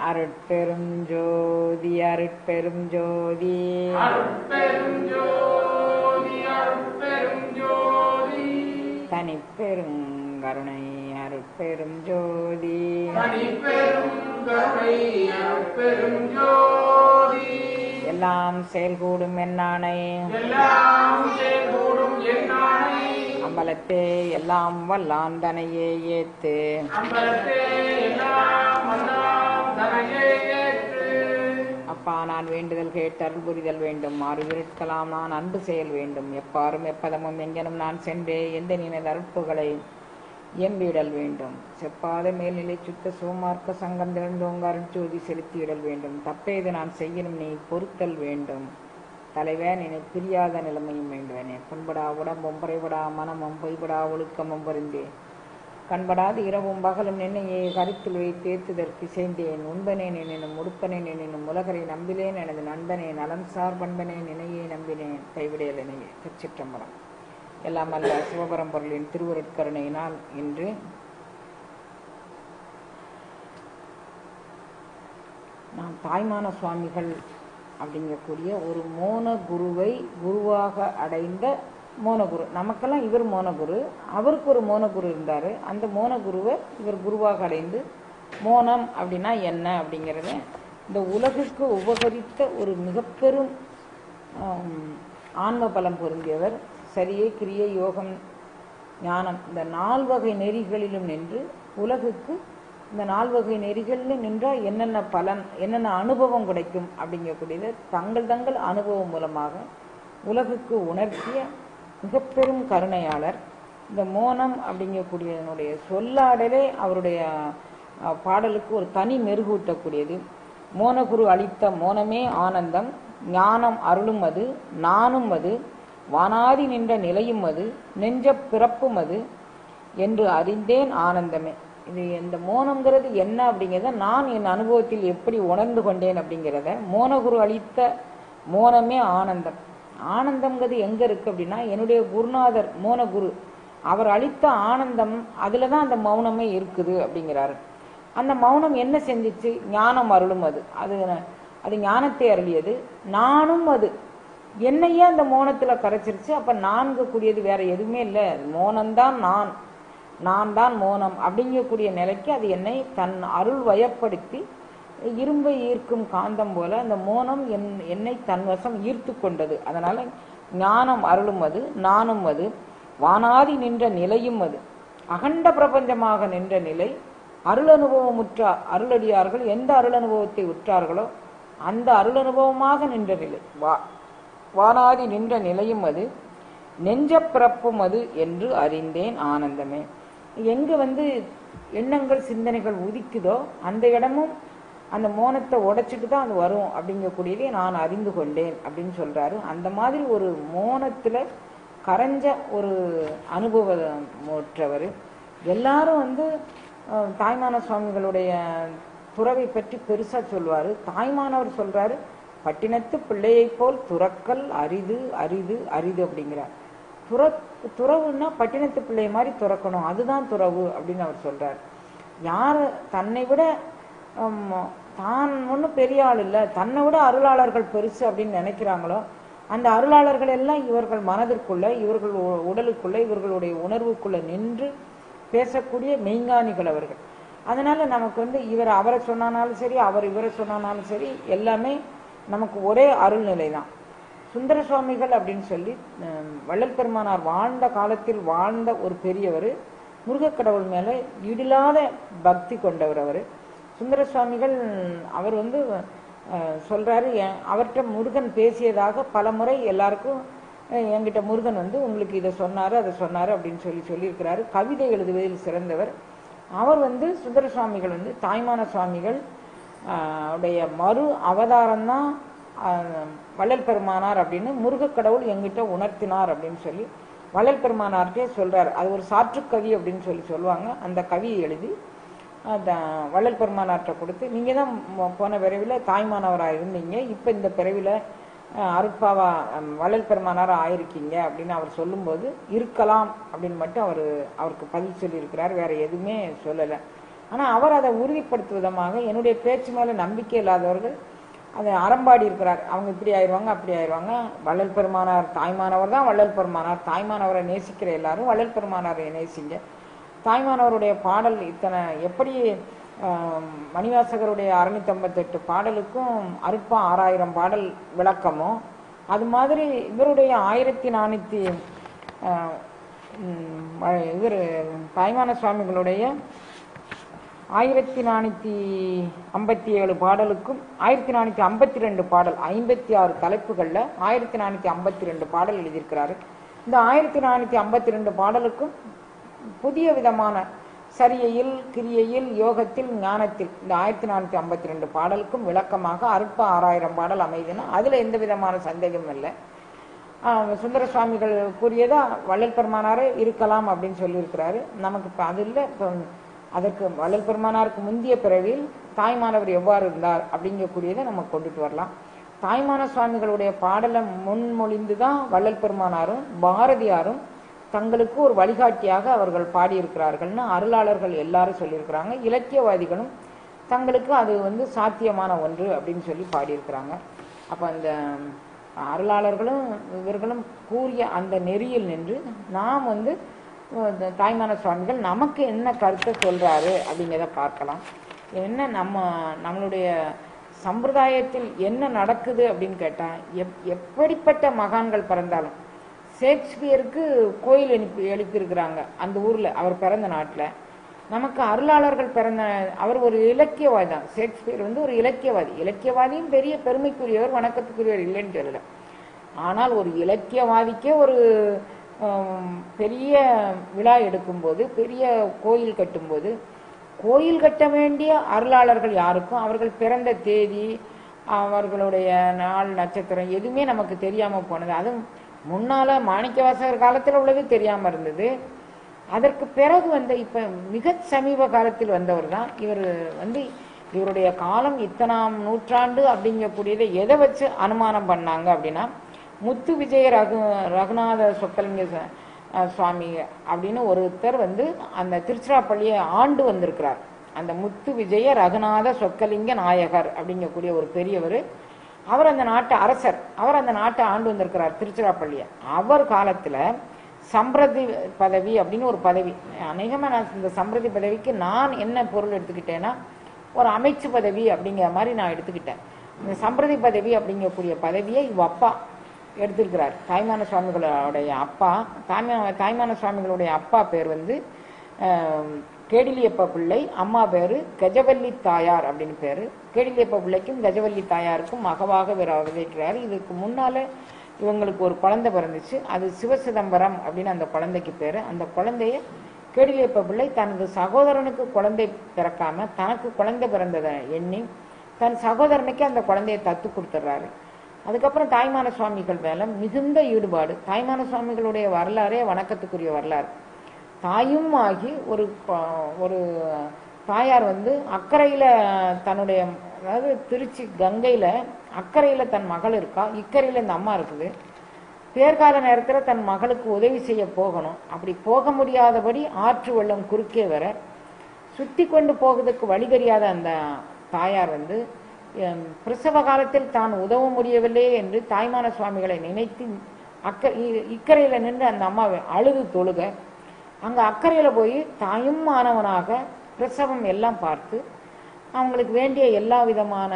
அருட்பெரும் ஜோதி அருட்பெரும் ஜோதி அருட்பெரும் ஜோதி அருட்பெரும் ஜோதி தனிப்பெரும் கருணை அருட்பெரும் ஜோதி தனிப்பெரும் கருணை அருட்பெரும் ஜோதி எல்லாம் செயல்கூடும் என்னானை எல்லாம் செயல்கூடும் என்னானை அம்பலத்தே எல்லாம் வல்லான் தனையே ஏத்து அம்பலத்தே எல்லாம் வல்லாம் தனையே ஏற்று அப்பா நான் வேண்டுதல் கேட்டு அருள் புரிதல் வேண்டும் மாறுவிருக்கலாம் நான் அன்பு செயல் வேண்டும் எப்பாரும் எப்பதமும் எங்கெனும் நான் சென்றே எந்த நினைத அருட்புகளை எம்பிடல் வேண்டும் செப்பாத மேல்நிலை சுத்த சோமார்க்க சங்கம் திறந்தோங்க அருட்ஜோதி செலுத்தியிடல் வேண்டும் தப்பேது நான் செய்யணும் நீ பொறுத்தல் வேண்டும் தலைவன் என்னை பிரியாத நிலைமையும் வேண்டுவனே புண்படா உடம்பும் புறைபடா மனமும் பொய்படா ஒழுக்கமும் பொருந்தே கண்படாது இரவும் பகலும் நின்னையே கருத்தில் வைத்து ஏத்துதற்கு செய்தேன் உண்பனேன் எனினும் உடுப்பனேன் எனினும் உலகரை நம்பிலேன் எனது நண்பனே நலம் சார் பண்பனே நினையே நம்பினேன் கைவிடையல் நினையே திருச்சிற்றம்பலம் எல்லாம் அல்ல சிவபரம்பொருளின் திருவருட்கருணையினால் இன்று நாம் தாய்மான சுவாமிகள் அப்படிங்கக்கூடிய ஒரு மோன குருவை குருவாக அடைந்த மோனகுரு. நமக்கெல்லாம் இவர் மோனகுரு, அவருக்கு ஒரு மோனகுரு இருந்தார். அந்த மோனகுருவை இவர் குருவாக அடைந்து மோனம் அப்படின்னா என்ன அப்படிங்கிறத இந்த உலகுக்கு உபகரித்த ஒரு மிக பெரும் ஆன்ம பலம் பொருந்தியவர். சரியை கிரியை யோகம் ஞானம் இந்த 4 வகை நெறிகளிலும் நின்று உலகுக்கு இந்த 4 வகை நெறிகளில் நின்றால் என்னென்ன பலன் என்னென்ன அனுபவம் கிடைக்கும் அப்படிங்கக்கூடியது தங்கள் அனுபவம் மூலமாக உலகுக்கு உணர்த்திய மிக பெரும் கருணையாளர். இந்த மோனம் அப்படிங்கக்கூடியதனுடைய சொல்லாடலே அவருடைய பாடலுக்கு ஒரு தனி மெருகூட்டக்கூடியது. மோனகுரு அளித்த மோனமே ஆனந்தம், ஞானம் அருளும் அது, நானும் அது, வானாதி நின்ற நிலையும் அது, நெஞ்ச பிறப்பும் அது என்று அறிந்தேன் ஆனந்தமே. இது இந்த மோனம்ங்கிறது என்ன அப்படிங்கிறத நான் என் அனுபவத்தில் எப்படி உணர்ந்து கொண்டேன் அப்படிங்கிறத மோனகுரு அளித்த மோனமே ஆனந்தம். ஆனந்தம்ங்கிறது எங்க இருக்கு அப்படின்னா என்னுடைய குருநாதர் மோனகுரு அவர் அளித்த ஆனந்தம் அதுல தான் அந்த மௌனமே இருக்குது அப்படிங்கிறாரு. அந்த மௌனம் என்ன செஞ்சிச்சு? ஞானம் அருளும் அது, அது ஞானத்தை அருளியது. நானும் அது என்னையே அந்த மோனத்துல கரைச்சிருச்சு. அப்ப நான்கு கூடியது வேற எதுவுமே இல்லை, மோனம்தான் நான் தான் மோனம் அப்படிங்கக்கூடிய நிலைக்கு அது என்னை தன் அருள் வயப்படுத்தி இரும்பை ஈர்க்கும் காந்தம் போல அந்த மோனம் என்னை தன்வசம் ஈர்த்து கொண்டது. அதனால ஞானம் அருளும் அது, நானும் அது, வானாதி நின்ற நிலையும் அது, அகண்ட பிரபஞ்சமாக நின்ற நிலை. அருள் அனுபவம் உற்றார் அருளடியார்கள் எந்த அருள் அனுபவத்தை உற்றார்களோ அந்த அருள் அனுபவமாக நின்ற நிலை வானாதி நின்ற நிலையும் அது, நெஞ்ச பிறப்பும் அது என்று அறிந்தேன் ஆனந்தமே. எங்க எண்ணங்கள் சிந்தனைகள் உதிக்குதோ அந்த இடமும் அந்த மோனத்தை உடைச்சிட்டு தான் அது வரும் அப்படிங்கக்கூடியதே நான் அறிந்து கொண்டேன் அப்படின்னு சொல்றாரு. அந்த மாதிரி ஒரு மோனத்துல கரைஞ்ச ஒரு அனுபவமற்றவர். எல்லாரும் தாய்மான சுவாமிகளுடைய துறவை பற்றி பெருசா சொல்வாரு. தாய்மானவர் சொல்றாரு, பட்டினத்து பிள்ளையை போல் துறக்கல் அரிது அரிது அரிது அப்படிங்கிறார். துறவுன்னா பட்டினத்து பிள்ளை மாதிரி துறக்கணும், அதுதான் துறவு அப்படின்னு அவர் சொல்றார். யாரு தன்னை விட தான் ஒன்றும் பெரிய ஆள் இல்லை, தன்னை விட அருளாளர்கள் பெருசு அப்படின்னு நினைக்கிறாங்களோ அந்த அருளாளர்கள் எல்லாம் இவர்கள் மனதிற்குள்ள இவர்கள் உடலுக்குள்ள இவர்களுடைய உணர்வுக்குள்ள நின்று பேசக்கூடிய மெய்ஞானிகள் அவர்கள். அதனால நமக்கு இவர் அவரை சொன்னாலும் சரி அவர் இவரை சொன்னாலும் சரி எல்லாமே நமக்கு ஒரே அருள்நிலை தான். சுந்தர சுவாமிகள் அப்படின்னு சொல்லி வள்ளல் பெருமானார் வாழ்ந்த காலத்தில் வாழ்ந்த ஒரு பெரியவர், முருகக்கடவுள் மேல இடிலாத பக்தி கொண்டவர் அவர். சுந்தர சுவாமிகள் அவர் சொல்றாரு, அவர்கிட்ட முருகன் பேசியதாக பல முறை எல்லாருக்கும் என்கிட்ட முருகன் உங்களுக்கு இதை சொன்னாரு அதை சொன்னாரு அப்படின்னு சொல்லியிருக்கிறாரு. கவிதை எழுதுவதில் சிறந்தவர் அவர். சுந்தர சுவாமிகள் தாய்மான சுவாமிகள் உடைய மறு அவதாரம் தான் வள்ளல் பெருமானார் அப்படின்னு முருகக்கடவுள் எங்கிட்ட உணர்த்தினார் அப்படின்னு சொல்லி வள்ளல் பெருமானார்கிட்டே சொல்றாரு. அது ஒரு சாற்று கவி அப்படின்னு சொல்லுவாங்க. அந்த கவியை எழுதி வள்ளல் பெருமானார்கிட்ட கொடுத்து, நீங்க தான் போன பிறவில தாய்மானவராக இருந்தீங்க, இப்ப இந்த பிறவில அருட்பாவா வள்ளல் பெருமானார் ஆயிருக்கீங்க அப்படின்னு அவர் சொல்லும்போது இருக்கலாம் அப்படின்னு மட்டும் அவருக்கு பதில் சொல்லி இருக்கிறார். வேற எதுவுமே சொல்லலை. ஆனால் அவர் அதை உறுதிப்படுத்தும் விதமாக என்னுடைய பேச்சு மேலே நம்பிக்கை இல்லாதவர்கள் அதை அறம்பாடி இருக்கிறார். அவங்க இப்படி ஆயிடுவாங்க அப்படி ஆயிடுவாங்க. வள்ளல் பெருமானார் தாய்மானவர் தான் வள்ளல் பெருமானார். தாய்மானவரை நேசிக்கிற எல்லாரும் வள்ளல் பெருமானாரை நேசிங்க. தாய்மானவருடைய பாடல் இத்தனை எப்படி மணிவாசகருடைய 658 பாடலுக்கும் அருட்பா 6000 பாடல் விளக்கமோ அது மாதிரி இவருடைய 1400 இவர் தாய்மான சுவாமிகளுடைய 1457 பாடலுக்கும் 1452 பாடல் 56 தலைப்புகளில் 1452 பாடல் எழுதியிருக்கிறாரு. இந்த 1452 பாடலுக்கும் புதிய விதமான சரியையில் கிரியையில் யோகத்தில் ஞானத்தில் இந்த 1452 பாடலுக்கும் விளக்கமாக அருட்பா 6000 பாடல் அமைதுன்னா அதில் எந்த விதமான சந்தேகமும் இல்லை. சுந்தர சுவாமிகள் கூறியதா வள்ளல் பெருமானாரே இருக்கலாம் அப்படின்னு சொல்லியிருக்கிறாரு. நமக்கு இப்போ அது இல்லை. இப்போ அதற்கு வள்ளல் பெருமானாருக்கு முந்திய பிறவியில் தாய்மானவர் எவ்வாறு இருந்தார் அப்படிங்கக்கூடியதை நம்ம கொண்டுட்டு வரலாம். தாய்மான சுவாமிகளுடைய பாடலை முன்மொழிந்து தான் வள்ளல் பெருமானாரும் பாரதியாரும் தங்களுக்கு ஒரு வழிகாட்டியாக அவர்கள் பாடியிருக்கிறார்கள்னு அருளாளர்கள் எல்லாரும் சொல்லியிருக்கிறாங்க. இலக்கியவாதிகளும் தங்களுக்கு அது சாத்தியமான ஒன்று அப்படின்னு சொல்லி பாடியிருக்கிறாங்க. அப்போ அந்த அருளாளர்களும் இவர்களும் கூறிய அந்த நெறியில் நின்று நாம் தாய்மான சுவாமிகள் நமக்கு என்ன கருத்தை சொல்றாரு அப்படிங்கிறத பார்க்கலாம். என்ன நம்மளுடைய சம்பிரதாயத்தில் என்ன நடக்குது அப்படின்னு கேட்டால் எப்படிப்பட்ட மகான்கள் பிறந்தாலும் ஷேக்ஸ்பியருக்கு கோயில் எழுப்பியிருக்கிறாங்க அந்த ஊரில் அவர் பிறந்த நாட்டில். நமக்கு அருளாளர்கள் அவர் ஒரு இலக்கியவாதி தான். ஷேக்ஸ்பியர் ஒரு இலக்கியவாதி. இலக்கியவாதியும் பெரிய பெருமைக்குரியவர் வணக்கத்துக்குரியவர் இல்லைன்னு சொல்லலை. ஆனால் ஒரு இலக்கியவாதிக்கே ஒரு பெரிய விழா எடுக்கும்போது பெரிய கோயில் கட்டும்போது கோயில் கட்ட வேண்டிய அருளாளர்கள் யாருக்கும் அவர்கள் பிறந்த தேதி அவர்களுடைய நாள் நட்சத்திரம் எதுவுமே நமக்கு தெரியாமல் போனது. அதுவும் முன்னால மாணிக்கவாசகர் காலத்தில் உள்ளது தெரியாமல் இருந்தது. அதற்கு பிறகு இப்போ மிக சமீப காலத்தில் வந்தவர் தான் இவர். இவருடைய காலம் இத்தனாம் நூற்றாண்டு அப்படிங்கக்கூடியதை எதை வச்சு அனுமானம் பண்ணாங்க அப்படின்னா முத்து விஜய ரகுநாத சொக்கலிங்க சுவாமி அப்படின்னு ஒருத்தர் அந்த திருச்சிராப்பள்ளியை ஆண்டு வந்திருக்கிறார். அந்த முத்து விஜய ரகுநாத சொக்கலிங்க நாயகர் அப்படிங்கக்கூடிய ஒரு பெரியவர். அவர் அந்த நாட்டு அரசர். அவர் அந்த நாட்டை ஆண்டு வந்திருக்கிறார் திருச்சிராப்பள்ளியை. அவர் காலத்தில் சம்பிரதி பதவி அப்படின்னு ஒரு பதவி. அநேகமாக நான் இந்த சம்பிரதி பதவிக்கு நான் என்ன பொருள் எடுத்துக்கிட்டேன்னா ஒரு அமைச்சு பதவி அப்படிங்கிற மாதிரி நான் எடுத்துக்கிட்டேன். இந்த சம்பிரதி பதவி அப்படிங்கக்கூடிய பதவியை இவ அப்பா எடுத்திருக்கிறார். தாய்மான சுவாமிகளுடைய அப்பா தாய்மான சுவாமிகளுடைய அப்பா பேர் கேடிலியப்ப பிள்ளை, அம்மா பேர் கஜவல்லி தாயார் அப்படின்னு பேர். கேடிலியப்ப பிள்ளைக்கும் கஜவல்லி தாயாருக்கும் மகவாக விதைக்கிறார். இதுக்கு முன்னால இவங்களுக்கு ஒரு குழந்தை பிறந்துச்சு. அது சிவசிதம்பரம் அப்படின்னு அந்த குழந்தைக்கு பேர். அந்த குழந்தைய கேடிலியப்ப பிள்ளை தனது சகோதரனுக்கு குழந்தை பிறக்காம தனக்கு குழந்தை பிறந்ததை எண்ணி தன் சகோதரனுக்கு அந்த குழந்தைய தத்து கொடுத்துட்றாரு. அதுக்கப்புறம் தாய்மான சுவாமிகள் மேல மிகுந்த ஈடுபாடு. தாய்மான சுவாமிகளுடைய வரலாறே வணக்கத்துக்குரிய வரலாறு. தாயும் ஆகி ஒரு தாயார் அக்கறையில தன்னுடைய அதாவது திருச்சி கங்கையில அக்கறையில தன் மகள் இருக்கா, இக்கரையில இந்த அம்மா இருக்குது. பேர்கால நேரத்தில் தன் மகளுக்கு உதவி செய்ய போகணும். அப்படி போக முடியாதபடி ஆற்று வெள்ளம் குறுக்கே வர சுத்தி கொண்டு போகிறதுக்கு வழி தெரியாத அந்த தாயார் பிரசவ காலத்தில் தான் உதவ முடியவில்லையே என்று தாய்மான சுவாமிகளை நினைத்து இக்கரையில நின்று அந்த அம்மாவை அழுது தொழுக அங்க அக்கறையில போய் தாயும் மாணவனாக பிரசவம் எல்லாம் பார்த்து அவங்களுக்கு வேண்டிய எல்லா விதமான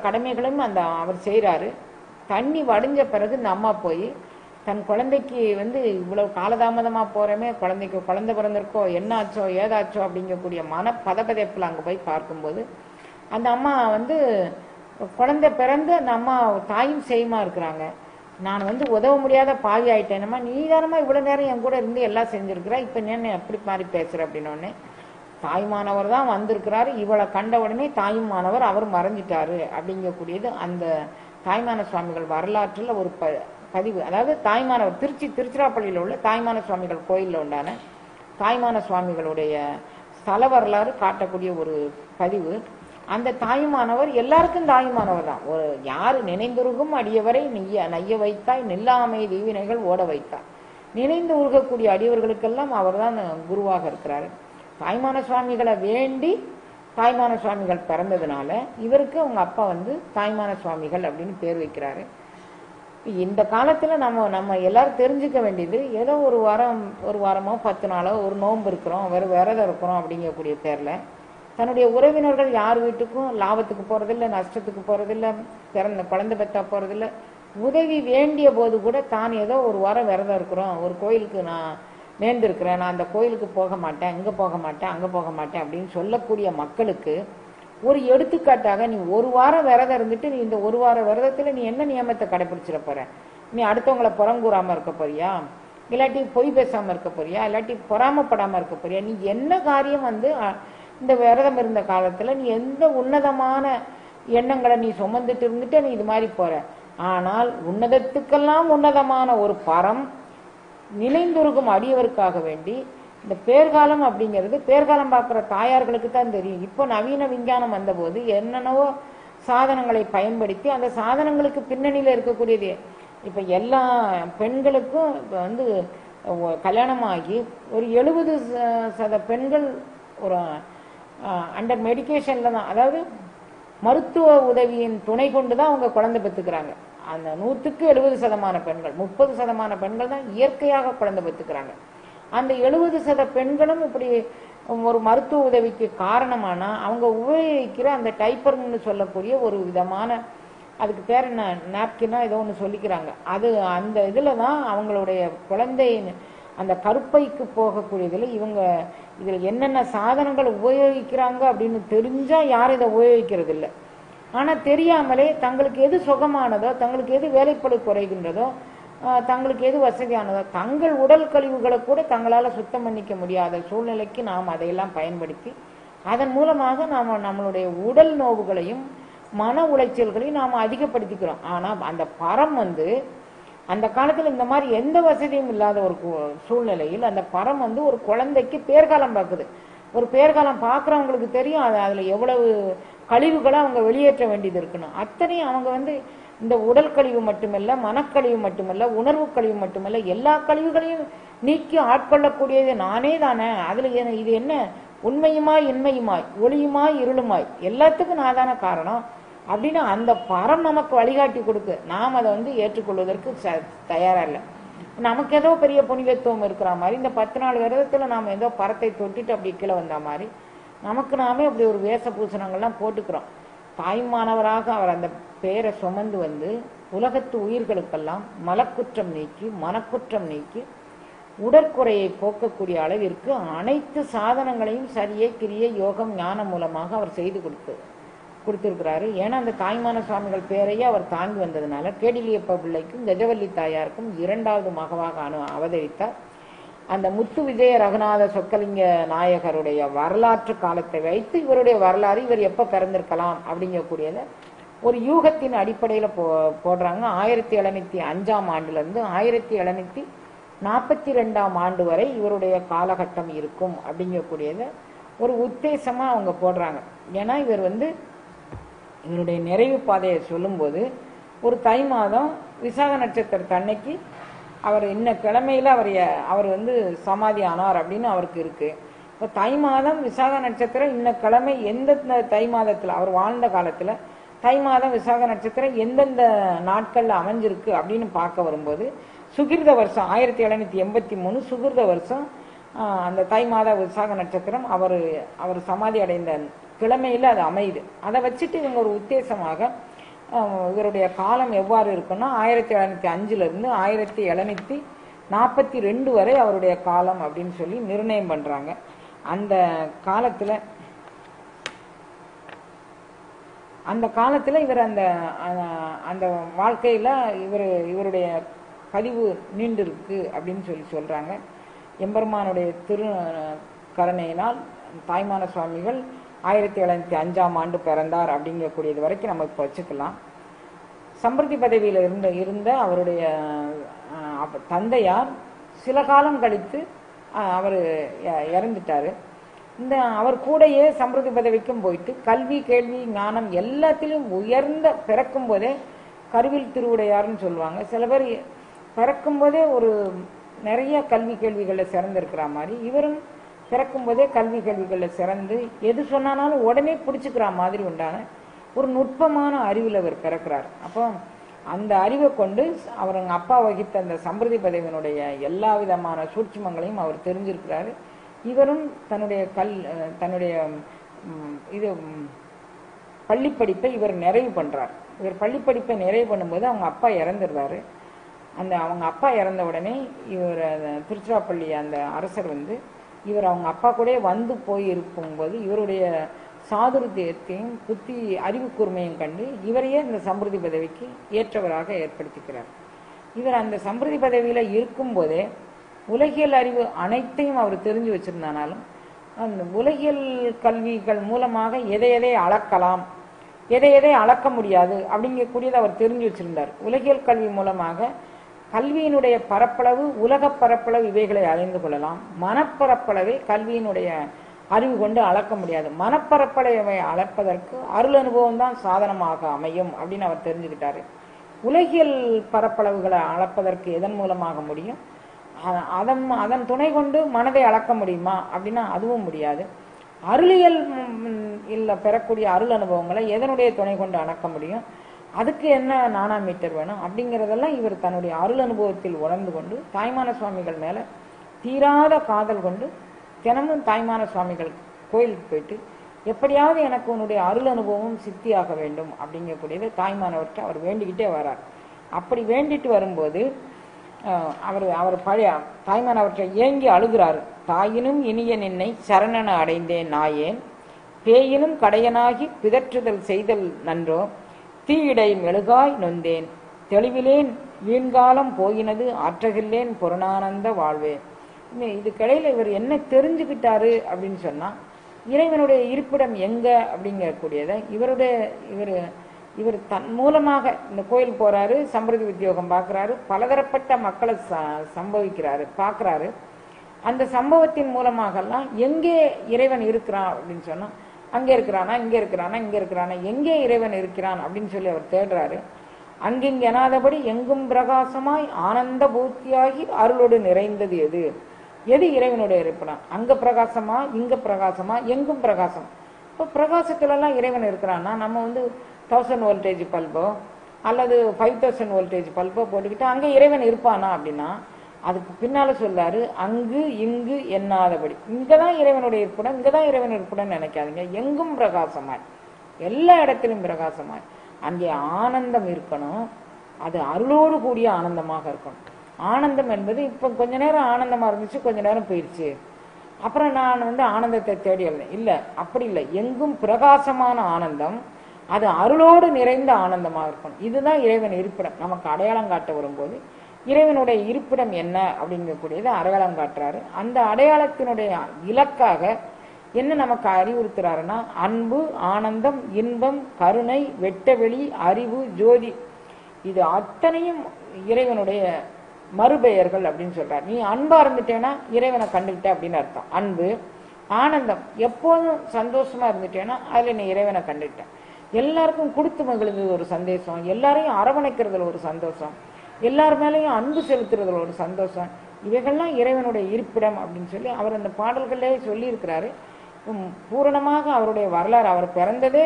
கடமைகளும் அவர் செய்கிறாரு. தண்ணி வடிஞ்ச பிறகு இந்த அம்மா போய் தன் குழந்தைக்கு இவ்வளவு காலதாமதமாக போகிறோமே, குழந்தைக்கு குழந்தை பிறந்திருக்கோ என்னாச்சோ ஏதாச்சோ அப்படிங்கக்கூடிய மன பதப்பதைப்பில் அங்கே போய் பார்க்கும்போது அந்த அம்மா குழந்தை பிறந்து அந்த அம்மா தாயும் செய்யுமா இருக்கிறாங்க. நான் உதவ முடியாத பாவி ஆயிட்டேனம்மா, நீ தானம்மா இவ்வளோ நேரம் என் கூட இருந்து எல்லாம் செஞ்சுருக்கிறா, இப்போ என்ன எப்படி மாதிரி பேசுகிற அப்படின்னோடனே தாய்மானவர் தான் வந்திருக்கிறாரு. இவளை கண்ட உடனே தாயும் மாணவர் அவர் மறைஞ்சிட்டாரு அப்படிங்கக்கூடியது அந்த தாய்மான சுவாமிகள் வரலாற்றில் ஒரு பதிவு. அதாவது தாய்மானவர் திருச்சிராப்பள்ளியில் உள்ள தாய்மான சுவாமிகள் கோயிலில் உண்டான தாய்மான சுவாமிகளுடைய ஸ்தல வரலாறு காட்டக்கூடிய ஒரு பதிவு. அந்த தாயுமானவர் எல்லாருக்கும் தாயுமானவர் தான். ஒரு யாரு நினைந்துருகும் அடியவரை நைய வைத்தாய் நில்லாமை தீவினைகள் ஓட வைத்தார். நினைந்து உருகக்கூடிய அடியவர்களுக்கெல்லாம் அவர் தான் குருவாக இருக்கிறாரு. தாய்மான சுவாமிகளை வேண்டி தாய்மான சுவாமிகள் பிறந்ததுனால இவருக்கு அவங்க அப்பா வந்து தாய்மான சுவாமிகள் அப்படின்னு பேர் வைக்கிறாரு. இந்த காலத்துல நம்ம எல்லாரும் தெரிஞ்சுக்க வேண்டியது, ஏதோ ஒரு வாரமோ 10 நாளோ ஒரு நோன்பு இருக்கிறோம், விரதம் இருக்கிறோம் அப்படிங்கக்கூடிய பேர்ல தன்னுடைய உறவினர்கள் யார் வீட்டுக்கும் லாபத்துக்கு போறதில்லை, நஷ்டத்துக்கு போறதில்லை, பிறந்த குழந்தை பெற்றா போறதில்லை, உதவி வேண்டிய போது கூட தான் ஏதோ ஒரு வாரம் விரதம் இருக்கிறோம், ஒரு கோயிலுக்கு நான் நேர்ந்திருக்கிறேன், நான் அந்த கோயிலுக்கு போக மாட்டேன், இங்கே போக மாட்டேன், அங்கே போக மாட்டேன் அப்படின்னு சொல்லக்கூடிய மக்களுக்கு ஒரு எடுத்துக்காட்டாக, நீ ஒரு வாரம் விரதம் இருந்துட்டு நீ இந்த ஒரு வார விரதத்தில் நீ என்ன நியமத்தை கடைபிடிச்சிட போற? நீ அடுத்தவங்களை புறங்கூறாமல் இருக்க போறியா, இல்லாட்டி பொய் பேசாமல் இருக்க போறியா, இல்லாட்டி பொறாமப்படாமல் இருக்க போறியா? நீ என்ன காரியம் வந்து இந்த விரதம் இருந்த காலத்தில் நீ எந்த உன்னதமான எண்ணங்களை நீ சுமந்துட்டு இருந்துட்டு நீ இது மாதிரி போற? ஆனால் உன்னதத்துக்கெல்லாம் உன்னதமான ஒரு பரம் நிலைந்துருகும் அடியவருக்காக வேண்டி இந்த பேர்காலம் அப்படிங்கிறது பேர்காலம் பார்க்குற தாயார்களுக்கு தான் தெரியும். இப்போ நவீன விஞ்ஞானம் வந்தபோது என்னென்னவோ சாதனங்களை பயன்படுத்தி அந்த சாதனங்களுக்கு பின்னணியில் இருக்கக்கூடியது இப்போ எல்லா பெண்களுக்கும் இப்போ வந்து கல்யாணமாகி ஒரு 70% பெண்கள் ஒரு அண்டர் மெடிக்கேஷன்ல தான், அதாவது மருத்துவ உதவியின் துணை கொண்டு தான் அவங்க குழந்தை பெற்றுக்கிறாங்க. அந்த 100க்கு 70% பெண்கள், 30% பெண்கள் தான் இயற்கையாக குழந்தை பெற்றுக்கிறாங்க. அந்த 70% பெண்களும் இப்படி ஒரு மருத்துவ உதவிக்கு காரணமானா அவங்க உபயோகிக்கிற அந்த டைப்பர்னு சொல்லக்கூடிய ஒரு விதமான, அதுக்கு பேர் என்ன, நாப்கினா ஏதோ ஒன்று சொல்லிக்கிறாங்க, அது அந்த இதில் தான் அவங்களுடைய குழந்தை அந்த கருப்பைக்கு போகக்கூடியதில் இவங்க இதில் என்னென்ன சாதனங்கள் உபயோகிக்கிறாங்க அப்படின்னு தெரிஞ்சால் யாரும் இதை உபயோகிக்கிறது இல்லை. ஆனால் தெரியாமலே தங்களுக்கு எது சுகமானதோ, தங்களுக்கு எது வேலைப்பளு குறைகின்றதோ, தங்களுக்கு எது வசதியானதோ, தங்கள் உடல் கழிவுகளை கூட தங்களால் சுத்தம் பண்ணிக்க முடியாத சூழ்நிலைக்கு நாம் அதையெல்லாம் பயன்படுத்தி அதன் மூலமாக நாம் நம்மளுடைய உடல் நோவுகளையும் மன உளைச்சல்களையும் நாம் அதிகப்படுத்திக்கிறோம். ஆனால் அந்த பரம் வந்து அந்த காலத்தில் இந்த மாதிரி எந்த வசதியும் இல்லாத ஒரு சூழ்நிலையில் அந்த பரம் வந்து ஒரு குழந்தைக்கு பேர்காலம் பார்க்குது. ஒரு பேர்காலம் பார்க்குறவங்களுக்கு தெரியும் அதில் எவ்வளவு கழிவுகளை அவங்க வெளியேற்ற வேண்டியது இருக்கணும். அத்தனையும் அவங்க வந்து இந்த உடல் கழிவு மட்டுமல்ல, மனக்கழிவு மட்டுமல்ல, உணர்வு கழிவு மட்டுமல்ல, எல்லா கழிவுகளையும் நீக்கி ஆட்கொள்ளக்கூடியது நானே தானே. அதில் இது என்ன, உண்மையுமாய் இன்மையுமாய் ஒளியுமாய் இருளுமாய் எல்லாத்துக்கும் நான் தானே காரணம் அப்படின்னு அந்த பரம் நமக்கு வழிகாட்டி கொடுக்கு. நாம் அதை வந்து ஏற்றுக்கொள்வதற்கு தயாரா இல்லை. நமக்கு ஏதோ பெரிய புனிதத்துவம் இருக்கிற மாதிரி இந்த 10 நாள் விரதத்தில் நாம் ஏதோ பரத்தை தொட்டுட்டு அப்படி கீழே வந்த மாதிரி நமக்கு நாமே அப்படி ஒரு வேஷ பூசணங்கள்லாம் போட்டுக்கிறோம். தாய்மானவராக அவர் அந்த பேரை சுமந்து வந்து உலகத்து உயிர்களுக்கெல்லாம் மலக்குற்றம் நீக்கி மனக்குற்றம் நீக்கி உடற்குறையை போக்கக்கூடிய அளவிற்கு அனைத்து சாதனங்களையும் சரியே கிரியை யோகம் ஞானம் மூலமாக அவர் செய்து கொடுத்திருக்கிறாரு. ஏன்னா அந்த தாய்மான சுவாமிகள் பேரையே அவர் தாங்கி வந்ததுனால கேடிலியப்ப பிள்ளைக்கும் கஜவல்லி தாயாருக்கும் 2வது மகவாக அவதரித்தார். அந்த முத்து விஜய ரகுநாத சொக்கலிங்க நாயகருடைய வரலாற்று காலத்தை வைத்து இவருடைய வரலாறு, இவர் எப்போ பிறந்திருக்கலாம் அப்படிங்கக்கூடியத ஒரு யூகத்தின் அடிப்படையில் போடுறாங்க. 1705ஆம் ஆண்டுலேருந்து 1742ஆம் ஆண்டு வரை இவருடைய காலகட்டம் இருக்கும் அப்படிங்கக்கூடியத ஒரு உத்தேசமாக அவங்க போடுறாங்க. ஏன்னா இவர் வந்து இவருடைய நிறைவு பாதையை சொல்லும்போது ஒரு தை மாதம் விசாக நட்சத்திரத்தன்னைக்கு அவர் இன்ன கிழமையில் அவர் வந்து சமாதி ஆனார் அப்படின்னு அவருக்கு இருக்கு. இப்போ தை மாதம் விசாக நட்சத்திரம் இன்ன கிழமை எந்தெந்த தை மாதத்தில் அவர் வாழ்ந்த காலத்தில் தை மாதம் விசாக நட்சத்திரம் எந்தெந்த நாட்களில் அமைஞ்சிருக்கு அப்படின்னு பார்க்க வரும்போது சுகிர்த வருஷம் 1783 சுகிர்த வருஷம் அந்த தை மாத விசாக நட்சத்திரம் அவர் சமாதி அடைந்த கிழமையில் அது அமையுது. அதை வச்சுட்டு இவங்க ஒரு உத்தேசமாக இவருடைய காலம் எவ்வாறு இருக்குன்னா 1705லிருந்து 1742 வரை அவருடைய காலம் அப்படின்னு சொல்லி நிர்ணயம் பண்றாங்க. அந்த காலத்துல இவர் அந்த வாழ்க்கையில இவருடைய பதிவு நீண்டிருக்கு அப்படின்னு சொல்றாங்க. எம்பெருமானுடைய திரு கருணையினால் தாய்மான சுவாமிகள் 1705ஆம் ஆண்டு பிறந்தார் அப்படிங்கக்கூடியது வரைக்கும் நம்ம இப்போ வச்சுக்கலாம். சம்பிரதி பதவியில் இருந்த அவருடைய தந்தையார் சில காலம் கழித்து அவர் இறந்துட்டாரு. அவர் கூடையே சம்பிரதி பதவிக்கும் போயிட்டு கல்வி கேள்வி ஞானம் எல்லாத்திலும் உயர்ந்த பிறக்கும் போதே கருவில் திருவுடையார்னு சொல்லுவாங்க. சில பேர் பிறக்கும் போதே ஒரு நிறைய கல்வி கேள்விகளில் சிறந்திருக்கிற மாதிரி இவரும் பிறக்கும் போதே கல்வி கேள்விகளில் சிறந்து எது சொன்னாலும் உடனே பிடிச்சிக்கிற மாதிரி உண்டான ஒரு நுட்பமான அறிவில் அவர் பிறக்கிறார். அப்போ அந்த அறிவை கொண்டு அவர் அப்பா வகித்த அந்த சம்பிரதி பதவியினுடைய எல்லா விதமான சூட்சுமங்களையும் அவர் தெரிஞ்சிருக்கிறாரு. இவரும் தன்னுடைய இது பள்ளிப்படிப்பை இவர் நிறைவு பண்றார். இவர் பள்ளிப்படிப்பை நிறைவு பண்ணும்போது அவங்க அப்பா இறந்துடுறாரு. அவங்க அப்பா இறந்த உடனே இவர் திருச்சிராப்பள்ளி அந்த அரசர் இவர் அவங்க அப்பா கூட வந்து போய் இருக்கும்போது இவருடைய சாதுரியத்தையும் புத்தி அறிவு கூர்மையும் கண்டு இவரையே இந்த சம்பிரதி பதவிக்கு ஏற்றவராக ஏற்படுத்திக்கிறார். இவர் அந்த சம்பிரதி பதவியில இருக்கும்போதே உலகியல் அறிவு அனைத்தையும் அவர் தெரிஞ்சு வச்சிருந்தாலும் அந்த உலகியல் கல்விகள் மூலமாக எதை எதை அளக்கலாம், எதை எதை அளக்க முடியாது அப்படிங்கக்கூடியதை அவர் தெரிஞ்சு வச்சிருந்தார். உலகியல் கல்வி மூலமாக கல்வியினுடைய பரப்பளவு, உலக பரப்பளவு இவைகளை அறிந்து கொள்ளலாம். மனப்பரப்பளவை கல்வியினுடைய அறிவு கொண்டு அளக்க முடியாது. மனப்பரப்பளவை அளப்பதற்கு அருள் அனுபவம் தான் சாதனமாக அமையும் அப்படின்னு அவர் தெரிஞ்சுக்கிட்டாரு. உலகியல் பரப்பளவுகளை அளப்பதற்கு எதன் மூலமாக முடியும்? அதன் துணை கொண்டு மனதை அளக்க முடியுமா அப்படின்னா அதுவும் முடியாது. அருளியல் இல்ல பெறக்கூடிய அருள் அனுபவங்களை எதனுடைய துணை கொண்டு அளக்க முடியும்? அதுக்கு என்ன நானாமீட்டர் வேணும் அப்படிங்கிறதெல்லாம் இவர் தன்னுடைய அருள் அனுபவத்தில் உணர்ந்து கொண்டு தாய்மான சுவாமிகள் மேல தீராத காதல் கொண்டு தினமும் தாய்மான சுவாமிகள் கோயிலுக்கு போயிட்டு எப்படியாவது எனக்கு உன்னுடைய அருள் அனுபவம் சித்தியாக வேண்டும் அப்படிங்கக்கூடியதை தாய்மானவர்கிட்ட அவர் வேண்டிக்கிட்டே வரார். அப்படி வேண்டிட்டு வரும்போது அவர் பழைய தாய்மானவற்றை ஏங்கி அழுகிறாரு. தாயினும் இனிய நின்னை சரணன அடைந்தேன் நாயேன், பேயினும் கடையனாகி பிதற்றுதல் செய்தல் நன்றோ, தீயிடை மெழுகாய் நொந்தேன், தெளிவிலேன் வீண்காலம் போயினது ஆற்றகில்லேன் பொருணானந்த வாழ்வே. இதுக்கிடையில இவர் என்ன தெரிஞ்சுக்கிட்டாரு அப்படின்னு சொன்னா, இறைவனுடைய இருப்பிடம் எங்க அப்படிங்கக்கூடியதை இவர் தன் மூலமாக இந்த கோயில் போறாரு, சம்பிரதி உத்தியோகம் பார்க்கிறாரு, பலதரப்பட்ட மக்களை பார்க்கிறாரு. அந்த சம்பவத்தின் மூலமாகலாம் எங்கே இறைவன் இருக்கிறான் அப்படின்னு சொன்னா, அங்கே இருக்கிறானா, இங்கே இருக்கிறானா, இங்கே இருக்கிறானா, எங்கே இறைவன் இருக்கிறான் அப்படின்னு சொல்லி அவர் தேடுறாரு. அங்கிங்கு எனாதபடி எங்கும் பிரகாசமாய் ஆனந்த பூர்த்தியாகி அருளோடு நிறைந்தது எது? எது இறைவனுடைய இருப்பிடம்? அங்க பிரகாசமா, இங்க பிரகாசமா, எங்கும் பிரகாசம். இப்போ பிரகாசத்துலலாம் இறைவன் இருக்கிறான்னா நம்ம 1000 வோல்டேஜ் பல்போ அல்லது 5000 வோல்டேஜ் பல்போ போட்டுக்கிட்டு அங்கே இறைவன் இருப்பானா அப்படின்னா அதுக்கு பின்னால சொல்லாரு, அங்கு இங்கு எண்ணாதபடி. இங்கதான் இறைவனுடைய இருப்பிடம், இங்கதான் இறைவன் இருப்பிடம் நினைக்காதீங்க. எங்கும் பிரகாசமாய், எல்லா இடத்திலும் பிரகாசமாய். அங்கே ஆனந்தம் இருக்கணும். அது அருளோடு கூடிய ஆனந்தமாக இருக்கணும். ஆனந்தம் என்பது இப்ப கொஞ்ச நேரம் ஆனந்தமா இருந்துச்சு, கொஞ்ச நேரம் போயிடுச்சு, அப்புறம் நான் ஆனந்தத்தை தேடி எழுதேன். இல்ல, அப்படி இல்லை. எங்கும் பிரகாசமான ஆனந்தம், அது அருளோடு நிறைந்த ஆனந்தமாக இருக்கணும். இதுதான் இறைவன் இருப்பிடம். நமக்கு அடையாளம் காட்ட வரும்போது இறைவனுடைய இருப்பிடம் என்ன அப்படிங்கக்கூடியது அடையாளம் காட்டுறாரு. அந்த அடையாளத்தினுடைய இலக்காக என்ன நமக்கு அறிவுறுத்துறாருன்னா, அன்பு, ஆனந்தம், இன்பம், கருணை, வெட்டவெளி, அறிவு, ஜோதி, இது அத்தனையும் இறைவனுடைய மறுபெயர்கள் அப்படின்னு சொல்றாரு. நீ அன்பா இருந்துட்டேன்னா இறைவனை கண்டுகிட்ட அப்படின்னு அர்த்தம். அன்பு, ஆனந்தம், எப்போதும் சந்தோஷமா இருந்துட்டேன்னா அதுல நீ இறைவனை கண்டுகிட்ட. எல்லாருக்கும் கொடுத்து மகிழ்ந்தது ஒரு சந்தோஷம், எல்லாரையும் அரவணைக்கிறதுல ஒரு சந்தோஷம், எல்லார் மேலையும் அன்பு செலுத்துறதுல ஒரு சந்தோஷம், இவைகள்லாம் இறைவனுடைய இருப்பிடம் அப்படின்னு சொல்லி அவர் அந்த பாடல்களே சொல்லி இருக்கிறாரு. பூரணமாக அவருடைய வரலாறு, அவர் பிறந்ததே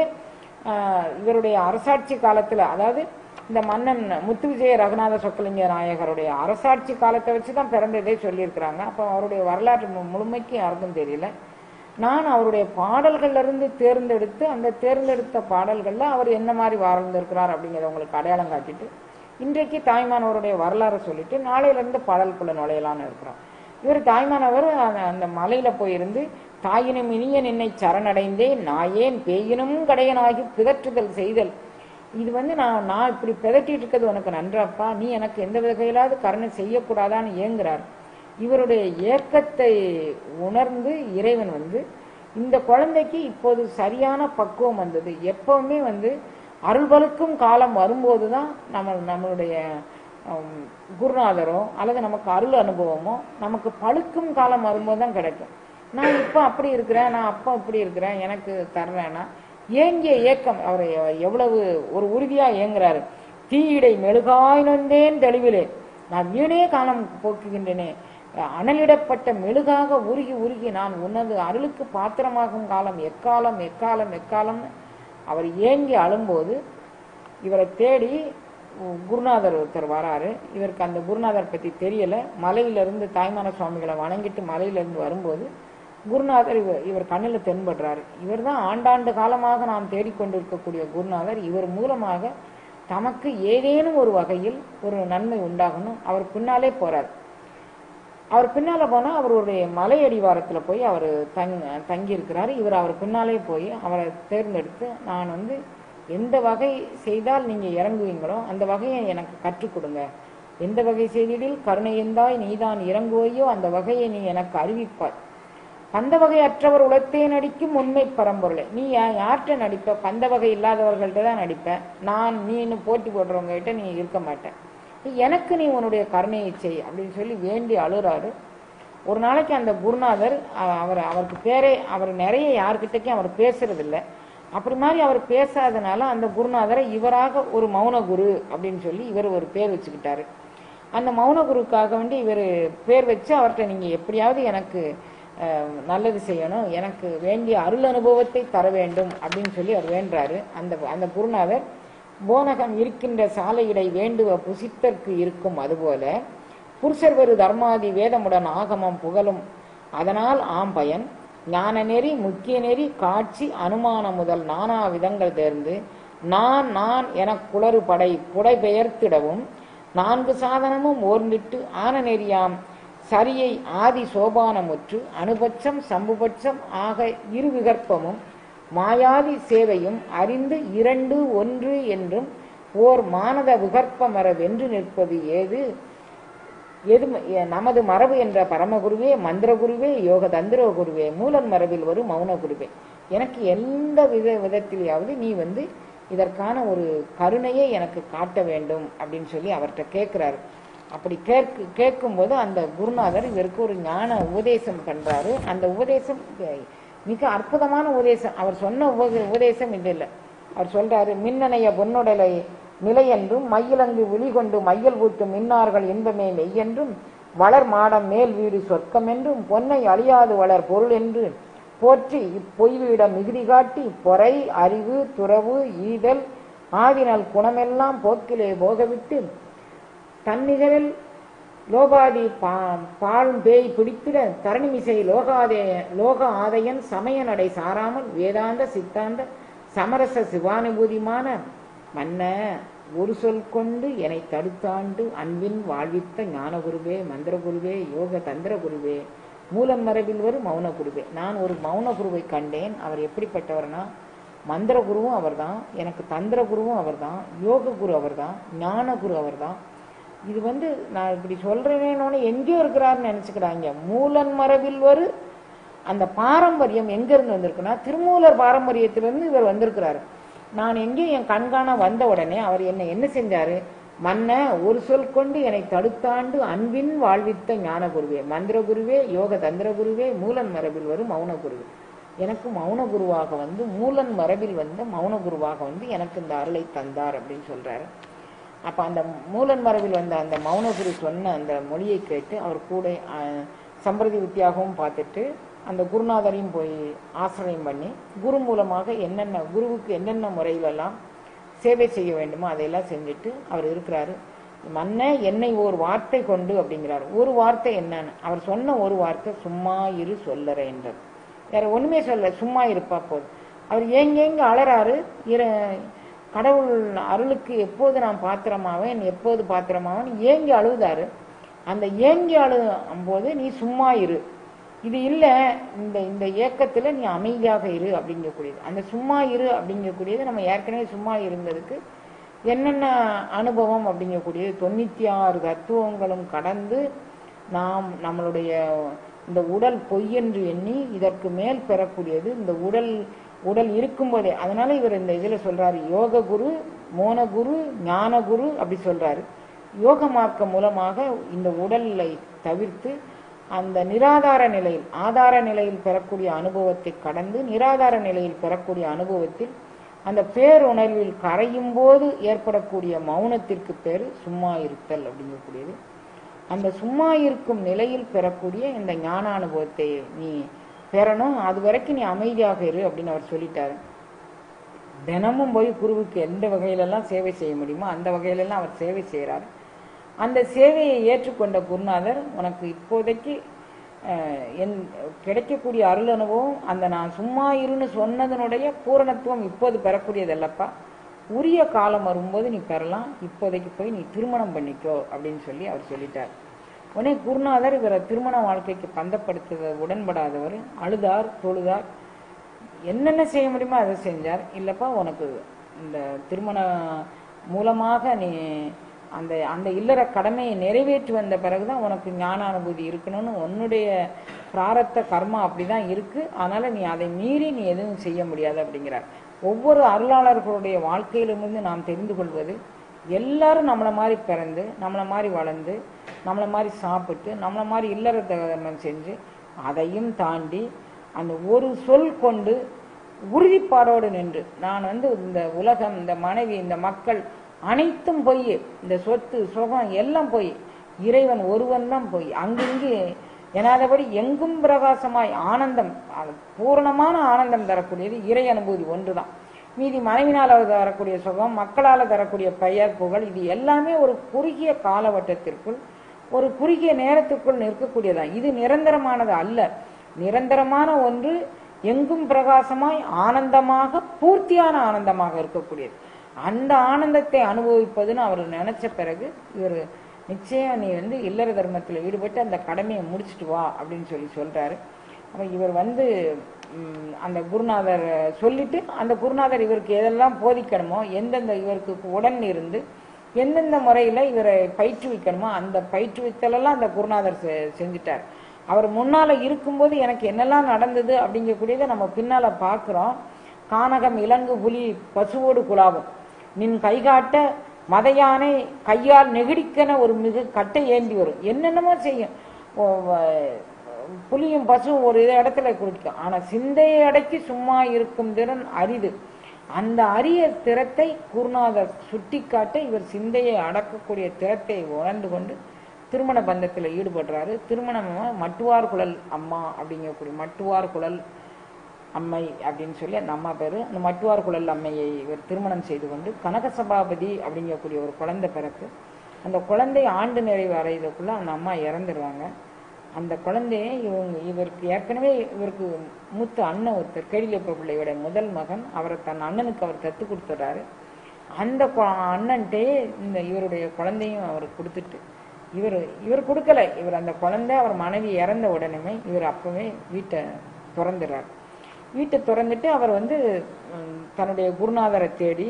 இவருடைய அரசாட்சி காலத்துல, அதாவது இந்த மன்னன் முத்துவிஜய ரகுநாத சொக்கலிங்க நாயகருடைய அரசாட்சி காலத்தை வச்சுதான் பிறந்ததே சொல்லியிருக்கிறாங்க. அப்போ அவருடைய வரலாற்று முழுமைக்கு யாருக்கும் தெரியல. நான் அவருடைய பாடல்கள்ல இருந்து தேர்ந்தெடுத்து அந்த தேர்ந்தெடுத்த பாடல்கள்ல அவர் என்ன மாதிரி வாழ்ந்திருக்கிறார் அப்படிங்கிறத உங்களுக்கு அடையாளம் காட்டிட்டு இன்றைக்கு தாய்மானவருடைய வரலாறு சொல்லிட்டு நாளையில இருந்து பாடலுக்குள்ள நுழையலான்னு இருக்கிறோம். இவர் தாய்மானவர் அந்த மலையில போயிருந்து தாயினும் இனிய நின்னை சரணடைந்தே நாயேன் பேயினும் கடையனாகி பிதற்றுதல் செய்தல். இது நான் இப்படி பிதற்றிட்டு இருக்கிறது உனக்கு நன்றாப்பா, நீ எனக்கு எந்த வகையிலாவது கருணை செய்யக்கூடாதான்னு ஏங்குறார். இவருடைய ஏக்கத்தை உணர்ந்து இறைவன் இந்த குழந்தைக்கு இப்போது சரியான பக்குவம் வந்தது. எப்பவுமே அருள்பலுக்கும் காலம் வரும்போதுதான் நம்மளுடைய குருநாதரோ அல்லது நமக்கு அருள் அனுபவமோ நமக்கு பழுக்கும் காலம் வரும்போது தான் கிடைக்கும். நான் இப்ப அப்படி இருக்கிறேன், நான் அப்ப இப்படி இருக்கிறேன், எனக்கு தர்றேன்னா ஏங்கிய ஏக்கம் அவரை எவ்வளவு ஒரு உறுதியா ஏங்குறாரு. தீயிடை மெழுகாய் நொந்தேன் தெளிவிலே, நான் வீணே காலம் போக்குகின்றனே, அனலிடப்பட்ட மெழுகாக உருகி உருகி நான் உனது அருளுக்கு பாத்திரமாகும் காலம் எக்காலம் எக்காலம் எக்காலம்னு அவர் ஏங்கி அழும்போது இவரை தேடி குருநாதர் ஒருத்தர் வராரு. இவருக்கு அந்த குருநாதர் பற்றி தெரியல. மலையிலிருந்து தாய்மான சுவாமிகளை வணங்கிட்டு மலையிலிருந்து வரும்போது குருநாதர் இவர் கண்ணில் தென்படுறாரு. இவர் தான் ஆண்டாண்டு காலமாக நாம் தேடிக்கொண்டிருக்கக்கூடிய குருநாதர். இவர் மூலமாக தமக்கு ஏதேனும் ஒரு வகையில் ஒரு நன்மை உண்டாகணும். அவர் பின்னாலே போறார். அவர் பின்னால போனால் அவருடைய மலை அடிவாரத்தில் போய் அவர் தங்கி இருக்கிறாரு. அவர் பின்னாலே போய் அவரை தேர்ந்தெடுத்து, நான் எந்த வகை செய்தால் நீங்கள் இறங்குவீங்களோ அந்த வகையை எனக்கு கற்றுக் கொடுங்க. எந்த வகை செய்திடில் கருணையந்தாய் நீதான் இறங்குவையோ அந்த வகையை நீ எனக்கு அறிவிப்பாய். பந்த வகை அற்றவர் உலத்தே நடிக்கும் உண்மை பரம்பொருளை. நீ யார்கிட்ட நடிப்ப? பந்த வகை இல்லாதவர்கள்ட்ட தான் நடிப்பேன். நீன்னு போட்டி போடுறவங்க கிட்ட நீ இருக்க மாட்டேன். எனக்கு நீ உன்னுடைய கருணையை செய் அப்படின்னு சொல்லி வேண்டி அழுறாரு. ஒரு நாளைக்கு அந்த குருநாதர் அவருக்கு பேரே அவர் நிறைய யாருக்கிட்டக்கும் அவர் பேசுறதில்லை. அப்படி மாதிரி அவர் பேசாதனால அந்த குருநாதரை இவராக ஒரு மௌன குரு அப்படின்னு சொல்லி இவர் ஒரு பேர் வச்சுக்கிட்டாரு. அந்த மௌன குருக்காக வேண்டி இவர் பேர் வச்சு அவர்கிட்ட நீங்கள் எப்படியாவது எனக்கு நல்லது செய்யணும், எனக்கு வேண்டிய அருள் அனுபவத்தை தர வேண்டும் அப்படின்னு சொல்லி அவர் வேண்டாரு. அந்த குருநாதர் போனகம் இருக்கின்ற சாலையிடை வேண்டுவ புசித்தற்கு இருக்கும். அதுபோல புருஷர் வெறு தர்மாதி வேதமுடன் ஆகமம் புகழும். அதனால் ஆம்பயன் ஞான நெறி முக்கிய நெறி காட்சி அனுமானம் முதல் நானா விதங்கள் தேர்ந்து நான் நான் என குளறு படை புடை பெயர்த்திடவும் 4 சாதனமும் ஓர்ந்திட்டு ஆன நெறியாம் சரியை ஆதி சோபானமுற்று அனுபட்சம் சம்புபட்சம் ஆக இரு விகற்பமும் மாயாதி சேவையும் அறிந்து 2 1 என்றும் ஓர் மானத விகற்பமர வென்று நிற்பது ஏது நமது மரபு என்ற பரமகுருவே, மந்திரகுருவே, யோக தந்திர குருவே, மூலன் மரபில் வரும் மௌன குருவே, எனக்கு எந்த விதத்திலேயாவது நீ இதற்கான ஒரு கருணையை எனக்கு காட்ட வேண்டும் அப்படின்னு சொல்லி அவர்கிட்ட கேட்கிறாரு. அப்படி கேட்கும்போது அந்த குருநாதர் இவருக்கு ஒரு ஞான உபதேசம் பண்றாரு. அந்த உபதேசம் மிக அற்புதமான உபதேசம். அவர் சொன்ன உபதேசம் இது இல்லை. அவர் சொல்றாரு, மின்னணைய பொன்னுடலை நிலை என்றும் மையிலங்கு விழிகொண்டு மையல் ஊட்டும் மின்னார்கள் இன்பமே மெய்யென்றும் வளர் மாடம் மேல் வீடு சொர்க்கம் என்றும் பொன்னை அழியாது வளர் பொருள் என்று போற்றி இப்பொய்விடம் மிகுதி காட்டி பொறை அறிவு துறவு ஈதல் ஆதினல் குணமெல்லாம் போக்கிலே போகவிட்டு தன்னிகரில் லோகாதி பாழும் பேய் பிடித்திட தரணிமிசை லோக ஆதையன் சமய நடை சாராமல் வேதாந்த சித்தாந்த சமரச சிவானுபூதிமான மன்ன ஒரு சொல் கொண்டு என்னை தடுத்தாண்டு அன்பின் வாழ்வித்த ஞானகுருவே, மந்திரகுருவே, யோக தந்திர குருவே, மூலம் மரபில் வரும் மௌன குருவே. நான் ஒரு மௌன குருவை கண்டேன். அவர் எப்படிப்பட்டவர்னா, மந்திர குருவும் அவர் தான், எனக்கு தந்திர குருவும் அவர் தான், யோக குரு அவர் தான், ஞான குரு அவர் தான். இது நான் இப்படி சொல்றேனோன்னு எங்கேயோ இருக்கிறாருன்னு நினைச்சுக்கிறாங்க. மூலன் மரபில் வரும் அந்த பாரம்பரியம் எங்கிருந்து வந்திருக்குன்னா, திருமூலர் பாரம்பரியத்திலிருந்து இவர் வந்திருக்கிறாரு. நான் எங்கேயும் என் கண்காண வந்த உடனே அவர் என்ன செஞ்சாரு? மன்ன ஒரு சொல் கொண்டு என்னை தடுத்தாண்டு அன்பின் வாழ்வித்த ஞான குருவே, மந்திர குருவே, யோக தந்திர குருவே, மூலன் மரபில் வரும் மௌன குருவே, எனக்கு மௌன குருவாக மூலன் மரபில் மௌன குருவாக எனக்கு இந்த அருளை தந்தார் அப்படின்னு சொல்றாரு. அப்ப அந்த மூலன் மரபில் அந்த மௌன குரு சொன்ன அந்த மொழியை கேட்டு அவர் கூட சம்பிரதி வித்தியாகவும் பார்த்துட்டு அந்த குருநாதரையும் போய் ஆசிரியம் பண்ணி குரு மூலமாக குருவுக்கு என்னென்ன முறையிலெல்லாம் சேவை செய்ய வேண்டுமோ அதையெல்லாம் செஞ்சுட்டு அவர் இருக்கிறாரு. மன்ன என்னை ஒரு வார்த்தை கொண்டு அப்படிங்கிறார். ஒரு வார்த்தை என்னன்னு அவர் சொன்ன ஒரு வார்த்தை, சும்மா இரு சொல்லற என்றார். வேற ஒண்ணுமே சொல்ல, சும்மா இருப்பா போதும். அவர் ஏங்க அலறாரு. கடவுள் அருளுக்கு எப்போது நான் பாத்திரமாவேன், எப்போது பாத்திரமாவேன் ஏங்கி அழுதாரு. அந்த ஏங்கி அழும் போது நீ சும்மா இரு, இது இல்லை இந்த இயக்கத்துல நீ அமைதியாக இரு அப்படிங்கக்கூடியது. அந்த சும்மா இரு அப்படிங்கக்கூடியது நம்ம ஏற்கனவே சும்மா இருந்ததுக்கு என்னென்ன அனுபவம் அப்படிங்கக்கூடியது 96 தத்துவங்களும் கடந்து நாம் நம்மளுடைய இந்த உடல் பொய்யென்று எண்ணி இதற்கு மேல் பெறக்கூடியது இந்த உடல் இருக்கும்போதே. அதனால இவர் இந்த இதுல சொல்றாரு, யோக குரு, மோன குரு, ஞான குரு அப்படி சொல்றாரு. யோக மார்க்கம் மூலமாக இந்த உடலை தவிர்த்து அந்த நிராதார நிலையில், ஆதார நிலையில் பெறக்கூடிய அனுபவத்தை கடந்து நிராதார நிலையில் பெறக்கூடிய அனுபவத்தில் அந்த பேருணர்வில் கரையும் போது ஏற்படக்கூடிய மௌனத்திற்கு பேரு சும்மா இருத்தல் அப்படிங்கக்கூடியது. அந்த சும்மா இருக்கும் நிலையில் பெறக்கூடிய இந்த ஞான அனுபவத்தை நீ பெறணும். அது வரைக்கும் நீ அமைதியாக இரு அப்படின்னு அவர் சொல்லிட்டாரு. தினமும் போய் குருவுக்கு எந்த வகையிலெல்லாம் சேவை செய்ய முடியுமோ அந்த வகையிலெல்லாம் அவர் சேவை செய்கிறார். அந்த சேவையை ஏற்றுக்கொண்ட குருநாதர், உனக்கு இப்போதைக்கு என் கிடைக்கக்கூடிய அருள் அனுபவம் அந்த நான் சும்மா இருன்னு சொன்னதனுடைய பூரணத்துவம் இப்போது பெறக்கூடியதல்லப்பா, உரிய காலம் வரும்போது நீ பெறலாம், இப்போதைக்கு போய் நீ திருமணம் பண்ணிக்கோ அப்படின்னு சொல்லி அவர் சொல்லிட்டார். உடனே குருநாதர் இவரை திருமண வாழ்க்கைக்கு பந்தப்படுத்த உடன்படாதவர், அழுதார், தொழுதார், என்னென்ன செய்ய முடியுமோ அதை செஞ்சார். இல்லப்பா, உனக்கு இந்த திருமண மூலமாக நீ அந்த அந்த இல்லற கடமையை நிறைவேற்றி வந்த பிறகுதான் உனக்கு ஞான அனுபூதி இருக்கணும்னு உன்னுடைய பிராரத்த கர்மா அப்படிதான் இருக்கு. அதனால நீ அதை மீறி நீ எதுவும் செய்ய முடியாது அப்படிங்கிறார். ஒவ்வொரு அருளாளர்களுடைய வாழ்க்கையிலிருந்து நாம் தெரிந்து கொள்வது, எல்லாரும் நம்மளை மாதிரி பிறந்து, நம்மளை மாதிரி வளர்ந்து, நம்மளை மாதிரி சாப்பிட்டு, நம்மளை மாதிரி இல்லற தர்மம் செஞ்சு, அதையும் தாண்டி அந்த ஒரு சொல் கொண்டு உறுதிப்பாடோடு நின்று, நான் இந்த உலகம், இந்த மனைவி, இந்த மக்கள் அனைத்தும் போய், இந்த சொத்து சுகம் எல்லாம் போய், இறைவன் ஒருவன் தான் போய், அங்கிங்கு எனாதபடி எங்கும் பிரகாசமாய் ஆனந்தம், பூரணமான ஆனந்தம் தரக்கூடியது இறை அனுபூதி ஒன்றுதான். மீதி மனைவினால் தரக்கூடிய சுகம், மக்களால் தரக்கூடிய பெயர் புகழ், இது எல்லாமே ஒரு குறுகிய காலவட்டத்திற்குள், ஒரு குறுகிய நேரத்திற்குள் நிற்கக்கூடியதான். இது நிரந்தரமானது அல்ல. நிரந்தரமான ஒன்று எங்கும் பிரகாசமாய் ஆனந்தமாக, பூர்த்தியான ஆனந்தமாக இருக்கக்கூடியது. அந்த ஆனந்தத்தை அனுபவிப்பதுன்னு அவர் நினைச்ச பிறகு இவர் நிச்சயம் நீ இல்லற தர்மத்தில் ஈடுபட்டு அந்த கடமையை முடிச்சுட்டு வா அப்படின்னு சொல்றாரு. அப்ப இவர் அந்த குருநாதர் சொல்லிட்டு, அந்த குருநாதர் இவருக்கு எதெல்லாம் போதிக்கணுமோ, எந்தெந்த இவருக்கு உடன் இருந்து எந்தெந்த முறையில இவரை பயிற்றுவிக்கணுமோ அந்த பயிற்றுவித்தலெல்லாம் அந்த குருநாதர் செஞ்சிட்டார். அவர் முன்னால இருக்கும்போது எனக்கு என்னெல்லாம் நடந்தது அப்படிங்கக்கூடியதை நம்ம பின்னால பார்க்கிறோம். கானகம் இலங்கு புலி பசுவோடு குழாவும், நின் கைகாட்ட மதையானை கையால் நெகிடிக்கன ஒரு மிக கட்டை ஏந்தி வரும், என்னென்னமோ செய்யும். புலியும் பசுவும் ஒரு இடத்துல குடிக்கும். ஆனா சிந்தையை அடக்கி சும்மா இருக்கும் திறன் அரிது. அந்த அரிய திறத்தை குருநாதர் சுட்டி காட்ட இவர் சிந்தையை அடக்கக்கூடிய திறத்தை உணர்ந்து கொண்டு திருமண பந்தத்தில் ஈடுபடுறாரு. திருமணமா மட்டுவார் குழல் அம்மா அப்படிங்கக்கூடிய மட்டுவார் குழல் அம்மை அப்படின்னு சொல்லி அந்த அம்மா பேரு. அந்த மட்டுவார் குழல் அம்மையை இவர் திருமணம் செய்து கொண்டு கனகசபாபதி அப்படிங்கக்கூடிய ஒரு குழந்தை பிறப்பு. அந்த குழந்தை ஆண்டு நிறைவு அடையதுக்குள்ள அந்த அம்மா இறந்துடுவாங்க. அந்த குழந்தைய இவருக்கு ஏற்கனவே இவருக்கு மூத்த அண்ணன் ஒருத்தர், கேடிலியப்ப பிள்ளையோட முதல் மகன், அவரை தன் அண்ணனுக்கு அவர் தத்து கொடுத்துறாரு. அந்த அண்ணன்ட்டே இவருடைய குழந்தையும் அவருக்கு கொடுத்துட்டு, இவர் கொடுக்கல, இவர் அந்த குழந்தை அவர் மனைவி இறந்த உடனே இவர் அப்பவே வீட்டை திறந்துடுறார். வீட்டை திறந்துட்டு அவர் தன்னுடைய குருநாதரை தேடி,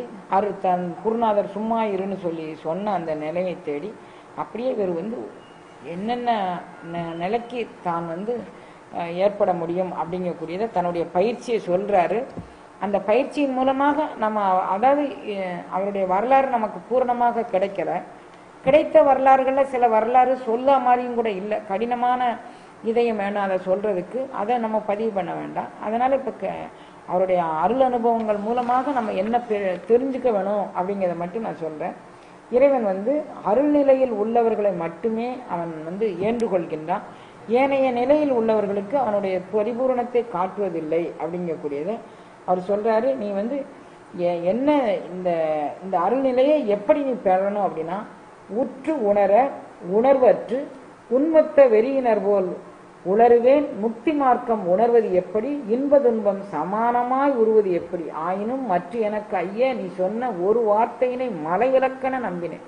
தன் குருநாதர் சும்மா இருன்னு சொல்லி சொன்ன அந்த நிலையை தேடி அப்படியே இவர் என்னென்ன நிலைக்கு தான் ஏற்பட முடியும் அப்படிங்கக்கூடியதை தன்னுடைய பயிற்சியை சொல்றாரு. அந்த பயிற்சியின் மூலமாக நம்ம, அதாவது அவருடைய வரலாறு நமக்கு பூரணமாக கிடைக்கல. கிடைத்த வரலாறுகள்ல சில வரலாறு சொல்ல மாதிரியும் கூட இல்லை, கடினமான இதயம் வேணும் அதை சொல்றதுக்கு, அதை நம்ம பதிவு பண்ண வேண்டாம். அதனால இப்ப அவருடைய அருள் அனுபவங்கள் மூலமாக நம்ம என்ன தெரிஞ்சுக்க வேணும் அப்படிங்கிறத மட்டும் நான் சொல்றேன். இறைவன் அருள்நிலையில் உள்ளவர்களை மட்டுமே அவன் ஏற்றுக்கொள்கின்றான். ஏனைய நிலையில் உள்ளவர்களுக்கு அவனுடைய பரிபூரணத்தை காட்டுவதில்லை அப்படிங்கக்கூடியதை அவர் சொல்றாரு. நீ என்ன இந்த அருள்நிலையை எப்படி நீ பெறணும் அப்படின்னா, உற்று உணர உணர்வற்று உண்மத்த வெறியினர் போல் உணர்வேன் முக்தி மார்க்கம் உணர்வது எப்படி, இன்ப துன்பம் சமானமாய் உருவது எப்படி, ஆயினும் மற்ற எனக்கு ஐயா நீ சொன்ன ஒரு வார்த்தையினை மலை இலக்கண நம்பினேன்.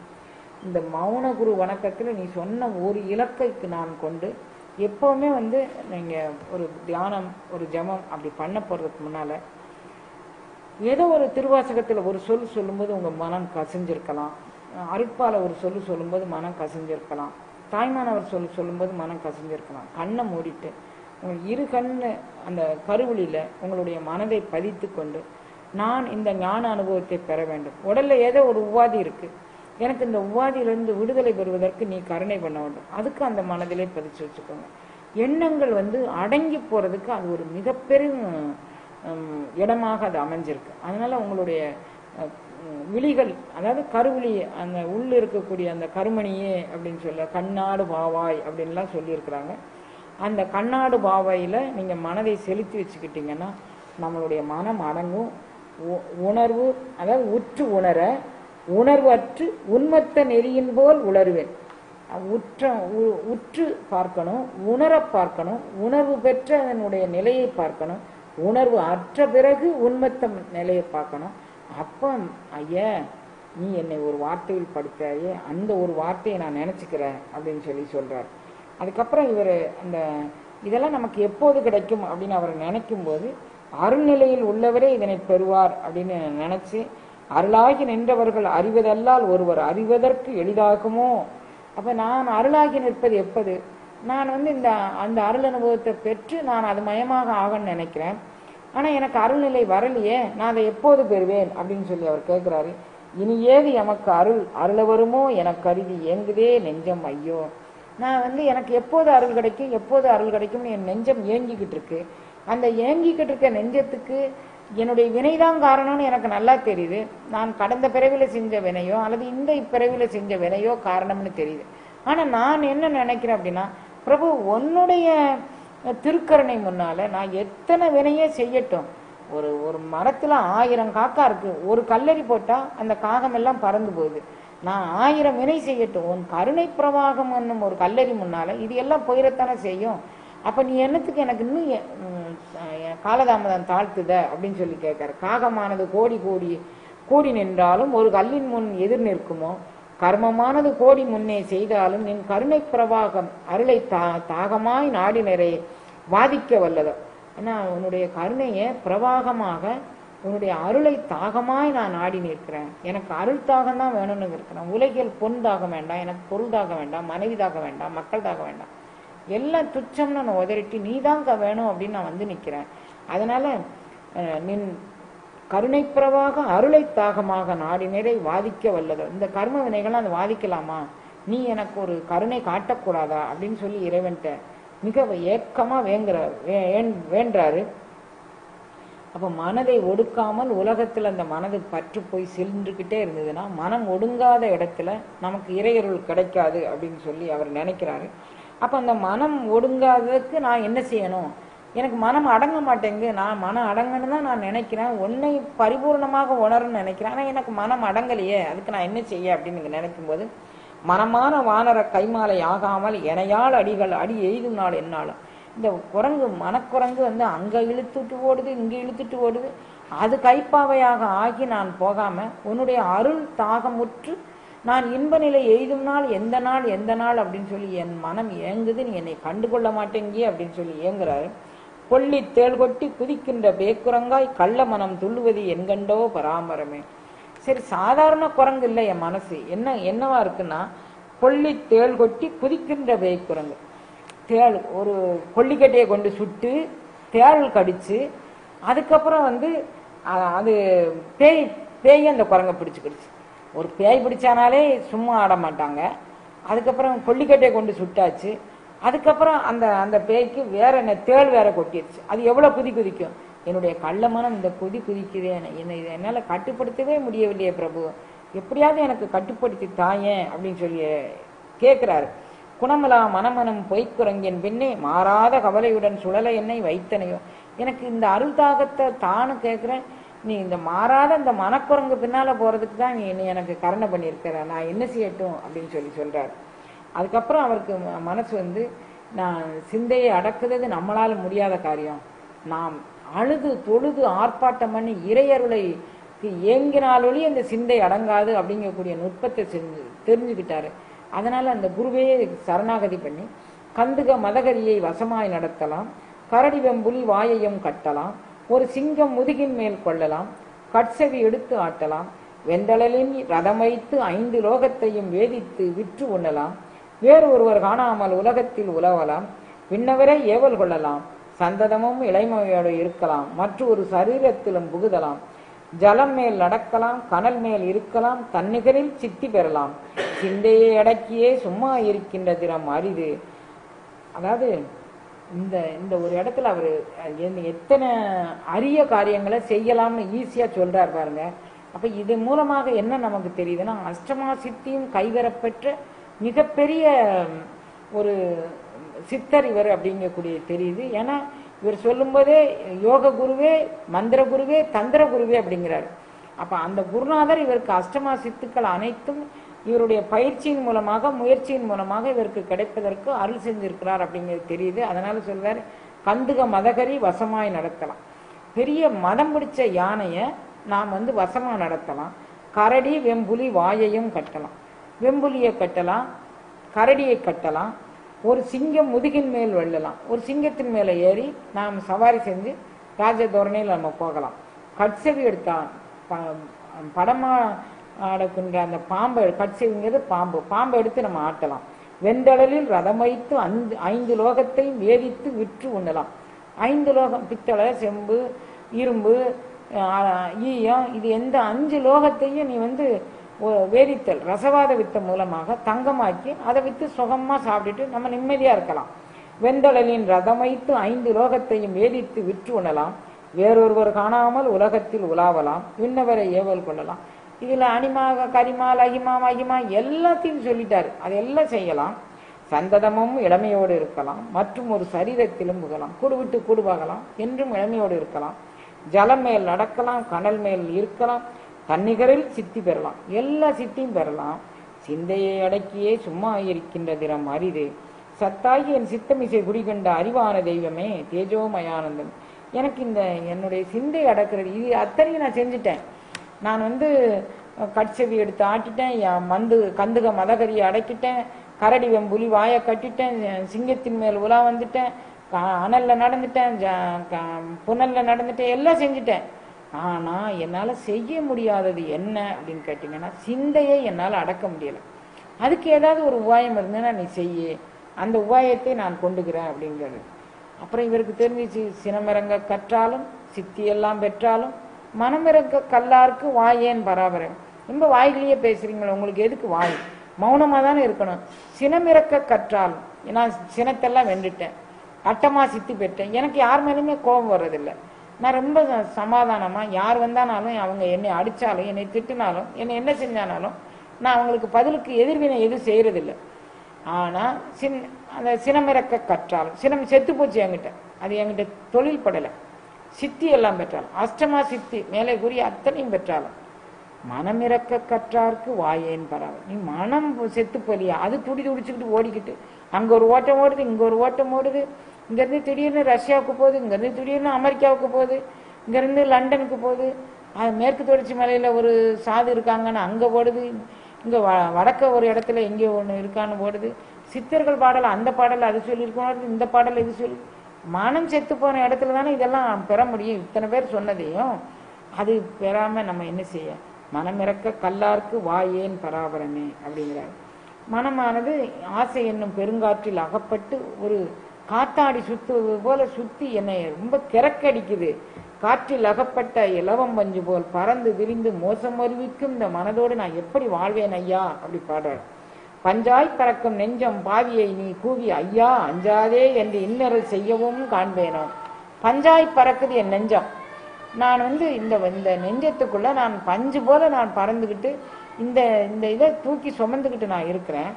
இந்த மௌன குரு வணக்கத்தில் நீ சொன்ன ஒரு இலக்கைக்கு நான் கொண்டு எப்பவுமே நீங்க ஒரு தியானம், ஒரு ஜபம் அப்படி பண்ண போறதுக்கு முன்னால ஏதோ ஒரு திருவாசகத்தில் ஒரு சொல் சொல்லும்போது உங்க மனம் கசிஞ்சிருக்கலாம், அருட்பால ஒரு சொல்லு சொல்லும்போது மனம் கசிஞ்சிருக்கலாம், தாய்மானவர் சொல்லும்போது மனம் கசிஞ்சிருக்கலாம். கண்ணை மூடிட்டு உங்கள் இரு கண்ணு அந்த கருவிழியில உங்களுடைய மனதை பதித்து கொண்டு, நான் இந்த ஞான அனுபவத்தை பெற வேண்டும். உடல்ல ஏதோ ஒரு உபாதி இருக்கு, எனக்கு இந்த உபாதியிலிருந்து விடுதலை பெறுவதற்கு நீ கருணை பண்ண வேண்டும். அதுக்கு அந்த மனதிலே பதிச்சு வச்சுக்கோங்க. எண்ணங்கள் அடங்கி போறதுக்கு அது ஒரு மிகப்பெரும் இடமாக அது அமைஞ்சிருக்கு. அதனால உங்களுடைய விழிகள், அதாவது கருவிழி, அந்த உள்ள இருக்கக்கூடிய அந்த கருமணியே அப்படின்னு சொல்ல கண்ணாடு பாவாய் அப்படின்லாம் சொல்லியிருக்கிறாங்க. அந்த கண்ணாடு பாவாயில் நீங்கள் மனதை செலுத்தி வச்சுக்கிட்டீங்கன்னா நம்மளுடைய மனம் அடங்கும். உணர்வு, அதாவது உற்று உணர, உணர்வு அற்று உண்மத்த நெறியின் போல் உணர்வேன். உற்று பார்க்கணும், உணர பார்க்கணும், உணர்வு பெற்ற அதனுடைய நிலையை பார்க்கணும், உணர்வு அற்ற பிறகு உண்மத்த நிலையை பார்க்கணும். அப்போ ஐயா நீ என்னை ஒரு வார்த்தையில் படுத்தாயே, அந்த ஒரு வார்த்தையை நான் நினச்சிக்கிறேன் அப்படின்னு சொல்கிறார். அதுக்கப்புறம் இவர் அந்த இதெல்லாம் நமக்கு எப்போது கிடைக்கும் அப்படின்னு அவர் நினைக்கும் போது அருள்நிலையில் உள்ளவரே இதனை பெறுவார் அப்படின்னு நினச்சி, அருளாகி நின்றவர்கள் அறிவதல்லால் ஒருவர் அறிவதற்கு எளிதாகுமோ. அப்போ நான் அருளாகி நிற்பது எப்போது? நான் இந்த அந்த அருள் அனுபவத்தை பெற்று நான் அது மயமாக ஆகணும்னு நினைக்கிறேன். ஆனால் எனக்கு அருள்நிலை வரலையே, நான் அதை எப்போது பெறுவேன் அப்படின்னு சொல்லி அவர் கேட்குறாரு. இனி ஏது எமக்கு அருள வருமோ எனக்கு கருதி ஏங்குதே நெஞ்சம் ஐயோ. நான் எனக்கு எப்போது அருள் கிடைக்கும், எப்போது அருள் கிடைக்கும்னு என் நெஞ்சம் ஏங்கிக்கிட்டு இருக்கு. அந்த ஏங்கிக்கிட்டு இருக்க நெஞ்சத்துக்கு என்னுடைய வினைதான் காரணம்னு எனக்கு நல்லா தெரியுது. நான் கடந்த பிறவியில் செஞ்ச வினையோ அல்லது இந்த பிறவியில் செஞ்ச வினையோ காரணம்னு தெரியுது. ஆனால் நான் என்ன நினைக்கிறேன் அப்படின்னா, பிரபு உன்னுடைய திருக்கருணை முன்னால நான் எத்தனை வினையே செய்யட்டும். ஒரு மரத்துல 1000 காக்கா இருக்கு, ஒரு கல்லறி போட்டா அந்த காகம் எல்லாம் பறந்து போகுது. நான் 1000 வினை செய்யட்டும், உன் கருணை பிரவாகம் என்னும் ஒரு கல்லறி முன்னால இது எல்லாம் போயிடத்தானே செய்யும். அப்ப நீ என்னத்துக்கு எனக்கு இன்னும் காலதாமதம் தாழ்த்துத அப்படின்னு சொல்லி கேட்காரு. காகமானது கோடி கோடி கூடி நின்றாலும் ஒரு கல்லின் முன் எதிர் நிற்குமோ, கர்மமானது கோடி முன்னே செய்தாலும் நின் கருணை பிரவாகம் அருளை தாகமாய் நாடி நிறைய வாதிக்க வல்லதோ. ஏன்னா உன்னுடைய கருணையை பிரவாகமாக, உன்னுடைய அருளை தாகமாய் நான் நாடி நிற்கிறேன். எனக்கு அருள் தாகம் தான் வேணும்னு இருக்கிறேன். உலகில் பொன் தாகம் வேண்டாம், எனக்கு பொருள் தாகம் வேண்டாம், மனைவி தாகம் வேண்டாம், மக்கள் தாகம் வேண்டாம், எல்லாம் துச்சம்னு நான் உதறிட்டு நீ தாங்க வேணும் அப்படின்னு நான் நிற்கிறேன். அதனால நின் கருணை பிரவாக அருளை தாகமாக நாடி நிறை வாதிக்க வல்லதோ. இந்த கர்ம வினைகள்லாம் அதை வாதிக்கலாமா, நீ எனக்கு ஒரு கருணை காட்டக்கூடாதா அப்படின்னு சொல்லி இறைவன்கிட்ட மிக ஏக்கமா வேண்டாரு. அப்ப மனதை ஒடுக்காமல் உலகத்துல அந்த மனது பற்று போய் சென்றுகிட்டே இருந்ததுன்னா மனம் ஒடுங்காத இடத்துல நமக்கு இறையருள் கிடைக்காது அப்படின்னு சொல்லி அவர் நினைக்கிறாரு. அப்ப அந்த மனம் ஒடுங்காததுக்கு நான் என்ன செய்யணும்? எனக்கு மனம் அடங்க மாட்டேங்குது. நான் மனம் அடங்கன்னு தான் நான் நினைக்கிறேன், உன்னை பரிபூர்ணமாக உணரன்னு நினைக்கிறேன். ஆனால் எனக்கு மனம் அடங்கலையே, அதுக்கு நான் என்ன செய்ய அப்படின்னு நினைக்கும் போது, மனமான வானர கைமாலை ஆகாமல் எனையாள் அடிகள் அடி எய்தும் நாள் என்னாலும். இந்த குரங்கு, மனக்குரங்கு அங்கே இழுத்துட்டு ஓடுது, இங்கே இழுத்துட்டு ஓடுது. அது கைப்பாவையாக ஆகி நான் போகாம உன்னுடைய அருள் தாகமுற்று நான் இன்ப நிலை எய்தும் நாள் எந்த நாள் எந்த நாள் அப்படின்னு சொல்லி என் மனம் ஏங்குது, நீ என்னை கண்டுகொள்ள மாட்டேங்கியே அப்படின்னு சொல்லி ஏங்குறாரு. கொல்லி தேள் கொட்டி குதிக்கின்ற பேக்குரங்காய் கள்ள மனம் துள்ளுவது என்கண்டோ பராமரமே. சரி, சாதாரண குரங்கு இல்லை என் மனசு. என்னவா இருக்குன்னா, கொல்லி தேள் கொட்டி குதிக்கின்ற பேக்குரங்கு. தேள் ஒரு கொல்லிக்கட்டையை கொண்டு சுட்டு தேள் கடிச்சு அதுக்கப்புறம் அது பேய் அந்த குரங்கை பிடிச்சுக்கிடுச்சு. ஒரு பேய் பிடிச்சானாலே சும்மா ஆட மாட்டாங்க. அதுக்கப்புறம் கொல்லிக்கட்டையை கொண்டு சுட்டாச்சு. அதுக்கப்புறம் அந்த பேய்க்கு வேற என்ன, தேள் வேற கொட்டிடுச்சு. அது எவ்வளவு குதிக்கும். என்னுடைய கள்ள மனம் இந்த குதிக்குதே, என்னால் கட்டுப்படுத்தவே முடியவில்லையே பிரபு, எப்படியாவது எனக்கு கட்டுப்படுத்தி தாயேன் அப்படின்னு சொல்லி கேட்கிறாரு. குணமலா மனமனம் பொய்க்குரங்கின் பின்னே மாறாத கவலையுடன் சுழல என்னை வைத்தனையோ. எனக்கு இந்த அருள் தாகத்தை தானு கேட்கிறேன், நீ இந்த மாறாத இந்த மனக்குரங்கு பின்னால போறதுக்கு தான் நீ எனக்கு கருணை பண்ணியிருக்கிற, நான் என்ன செய்யட்டும் அப்படின்னு சொல்றாரு. அதுக்கப்புறம் அவருக்கு மனசு நான் சிந்தையை அடக்குறது நம்மளால முடியாத காரியம், நாம் அழுது தொழுது ஆர்ப்பாட்டம் பண்ணி இறையருளை ஏங்கினாலொழி அந்த சிந்தை அடங்காது அப்படிங்கக்கூடிய நுட்பத்தை தெரிஞ்சுக்கிட்டாரு. அதனால அந்த குருவையே சரணாகதி பண்ணி கந்துக மதகரியை வசமாய் நடத்தலாம், கரடி வெம்புலி வாயையும் கட்டலாம், ஒரு சிங்கம் முதுகின் மேல் கொள்ளலாம், கட்செவி எடுத்து ஆட்டலாம், வெந்தளலின் ரதம் வைத்து 5 லோகத்தையும் வேதித்து விற்று உண்ணலாம், வேறு ஒருவர் காணாமல் உலகத்தில் உலவலாம், விண்ணவரை ஏவல் கொள்ளலாம், சந்ததமும் இளைமையோடு இருக்கலாம், மற்ற ஒரு சரீரத்திலும் புகுதலாம், ஜலம் மேல் நடக்கலாம், கனல் மேல் இருக்கலாம், தன்னிகரில் சித்தி பெறலாம், சிந்தையை அடக்கியே சும்மா இருக்கின்ற திறம் அரிது. அதாவது இந்த ஒரு இடத்துல அவர் எத்தனை அரிய காரியங்களை செய்யலாம்னு ஈஸியா சொல்றார் பாருங்க. அப்ப இது மூலமாக என்ன நமக்கு தெரியுதுன்னா, அஷ்டமா சித்தியும் கைவரப்பெற்ற மிகப்பெரிய ஒரு சித்தர் இவர் அப்படிங்கக்கூடிய தெரியுது. ஏன்னா இவர் சொல்லும் போதே யோக குருவே, மந்திர குருவே, தந்திர குருவே அப்படிங்கிறாரு. அப்ப அந்த குருநாதர் இவருக்கு அஷ்டமா சித்துக்கள் அனைத்தும் இவருடைய பயிற்சியின் மூலமாக, முயற்சியின் மூலமாக இவருக்கு கிடைப்பதற்கு அருள் செஞ்சிருக்கிறார் அப்படிங்கிறது தெரியுது. அதனால சொல்றாரு, கந்துக மதகரி வசமாய் நடத்தலாம். பெரிய மதம் பிடிச்ச யானைய நாம் வசமா நடத்தலாம். கரடி வெம்புலி வாயையும் கட்டலாம். வெம்புலியை கட்டலாம், கரடியை கட்டலாம். ஒரு சிங்கம் முதுகின் மேல் வெள்ளலாம். ஒரு சிங்கத்தின் மேலே ஏறி நாம் சவாரி செஞ்சு ராஜ தோரணையில் நம்ம போகலாம். கட்செவி எடுத்தா படமா ஆடக்கின்ற அந்த பாம்பை, கட்செவிங்கிறது பாம்பு, பாம்பை எடுத்து நம்ம ஆட்டலாம். வெந்தளலில் ரதம் வைத்து 5 லோகத்தையும் வேதித்து விற்று உண்ணலாம். 5 லோகம், பித்தளை, செம்பு, இரும்பு, ஈயம், இது எந்த 5 லோகத்தையும் நீ வேதித்தல், ரசவாத வித்த மூலமாக தங்கமாக்கி அதை வித்து சுகமா சாப்பிட்டுட்டு நம்ம நிம்மதியா இருக்கலாம். வெந்தளலின் ரதம் வைத்து 5 லோகத்தையும் வேதித்து விற்று உண்ணலாம். வேறொருவர் காணாமல் உலகத்தில் உலாவலாம். விண்ணவரை ஏவல் கொள்ளலாம். இதுல அனிமாக, கரிமால், அகிமா, மகிமா எல்லாத்தையும் சொல்லிட்டாரு. அதெல்லாம் செய்யலாம். சந்ததமும் இளமையோடு இருக்கலாம். மற்றும் ஒரு சரீரத்திலும் புகலாம். கூடு விட்டு கூடு பார்க்கலாம். என்றும் இளமையோடு இருக்கலாம். ஜலம் மேல் நடக்கலாம். கனல் மேல் இருக்கலாம். தன்னிகரில் சித்தி பெறலாம். எல்லா சித்தியும் பெறலாம். சிந்தையை அடக்கியே சும்மா இருக்கின்ற திறம் அரிது. சத்தாகி என் சித்தமிசை குடிகொண்ட அறிவான தெய்வமே தேஜோமயானந்தம். எனக்கு என்னுடைய சிந்தை அடக்கிறது இது அத்தனையும் நான் செஞ்சுட்டேன். நான் கட்செவி எடுத்து ஆட்டிட்டேன். கந்துக மதகரியை அடக்கிட்டேன். கரடி வெம்புலி வாயை கட்டிட்டேன். சிங்கத்தின் மேல் உலா வந்துட்டேன். அனல்ல நடந்துட்டேன். புனல்ல நடந்துட்டேன். எல்லாம் செஞ்சுட்டேன். ஆனா என்னால செய்ய முடியாதது என்ன அப்படின்னு கேட்டீங்கன்னா, சிந்தையை என்னால் அடக்க முடியல. அதுக்கு ஏதாவது ஒரு உபாயம் இருந்ததுன்னா நீ செய்ய, அந்த உபாயத்தை நான் கொண்டுக்கிறேன் அப்படிங்கிறது. அப்புறம் இவருக்கு தெரிஞ்சிச்சு, சினமிறங்க கற்றாலும் சித்தி எல்லாம் பெற்றாலும் மனமிறங்க கல்லாருக்கு வாயேன் பராபரம். ரொம்ப வாய்களையே பேசுறீங்களா, உங்களுக்கு எதுக்கு வாய்? மௌனமா தானே இருக்கணும். சினமிறக்க கற்றாலும், நான் சினத்தெல்லாம் வென்றுட்டேன், அட்டமா சித்தி பெற்றேன், எனக்கு யார் மேலுமே கோபம் வர்றதில்லை. நான் ரொம்ப சமாதானமா, யார் வந்தானாலும், அவங்க என்னை அடிச்சாலும், என்னை திட்டினாலும், என்னை என்ன செஞ்சானாலும் நான் அவங்களுக்கு பதிலுக்கு எதிர்வினை எதுவும் செய்யறதில்லை. ஆனா அந்த சினமிறக்க கற்றாலும், சினம் செத்து போச்சு என்கிட்ட, அது என்கிட்ட தொழில் படலை. சித்தி எல்லாம் பெற்றாலும், அஷ்டமா சித்தி மேலே கூறிய அத்தனையும் பெற்றாலும் மனமிறக்க கற்றார்க்கு வாயேன் பராவ. நீ மனம் செத்து போலியா, அது துடி துடிச்சுக்கிட்டு ஓடிக்கிட்டு, அங்க ஒரு ஓட்டம் ஓடுது, இங்க ஒரு ஓட்டம் ஓடுது. இங்கிருந்து திடீர்னு ரஷ்யாவுக்கு போகுது, இங்கிருந்து திடீர்னு அமெரிக்காவுக்கு போகுது, இங்கிருந்து லண்டனுக்கு போகுது, மேற்கு தொடர்ச்சி மலையில ஒரு சாது இருக்காங்கன்னு அங்க ஓடுது, இங்க வடக்க ஒரு இடத்துல எங்கே ஒண்ணு இருக்கான்னு ஓடுது. சித்தர்கள் பாடல் அந்த பாடல் அது சொல்லியிருக்கோம், இந்த பாடல் இது சொல்லி. மனம் செத்து போன இடத்துல தானே இதெல்லாம் பெற முடியும். இத்தனை பேர் சொன்னதையும் அது பெறாம நம்ம என்ன செய்ய? மனமிறக்க கல்லார்க்கு வாயேன் பராபரமே அப்படிங்கிறார். மனமானது ஆசை என்னும் பெருங்காற்றில் அகப்பட்டு ஒரு காத்தாடி சுத்துவது போல சுத்தி என்னை ரொம்ப கிறக்கடிக்குது. காற்றில் அகப்பட்ட இலவம் பஞ்சு போல் பறந்து விரிந்து மோசம் அறிவிக்கும் இந்த மனதோடு நான் எப்படி வாழ்வேன் ஐயா அப்படி பாடுறார். பஞ்சாய் பறக்கும் நெஞ்சம் பாவியை நீ கூவி ஐயா அஞ்சாதே என்று இன்னரல் செய்யவும் காண்பேனோ. பஞ்சாய் பறக்குது என் நெஞ்சம். நான் இந்த நெஞ்சத்துக்குள்ள நான் பஞ்சு போல நான் பறந்துகிட்டு இந்த இதை தூக்கி சுமந்துக்கிட்டு நான் இருக்கிறேன்.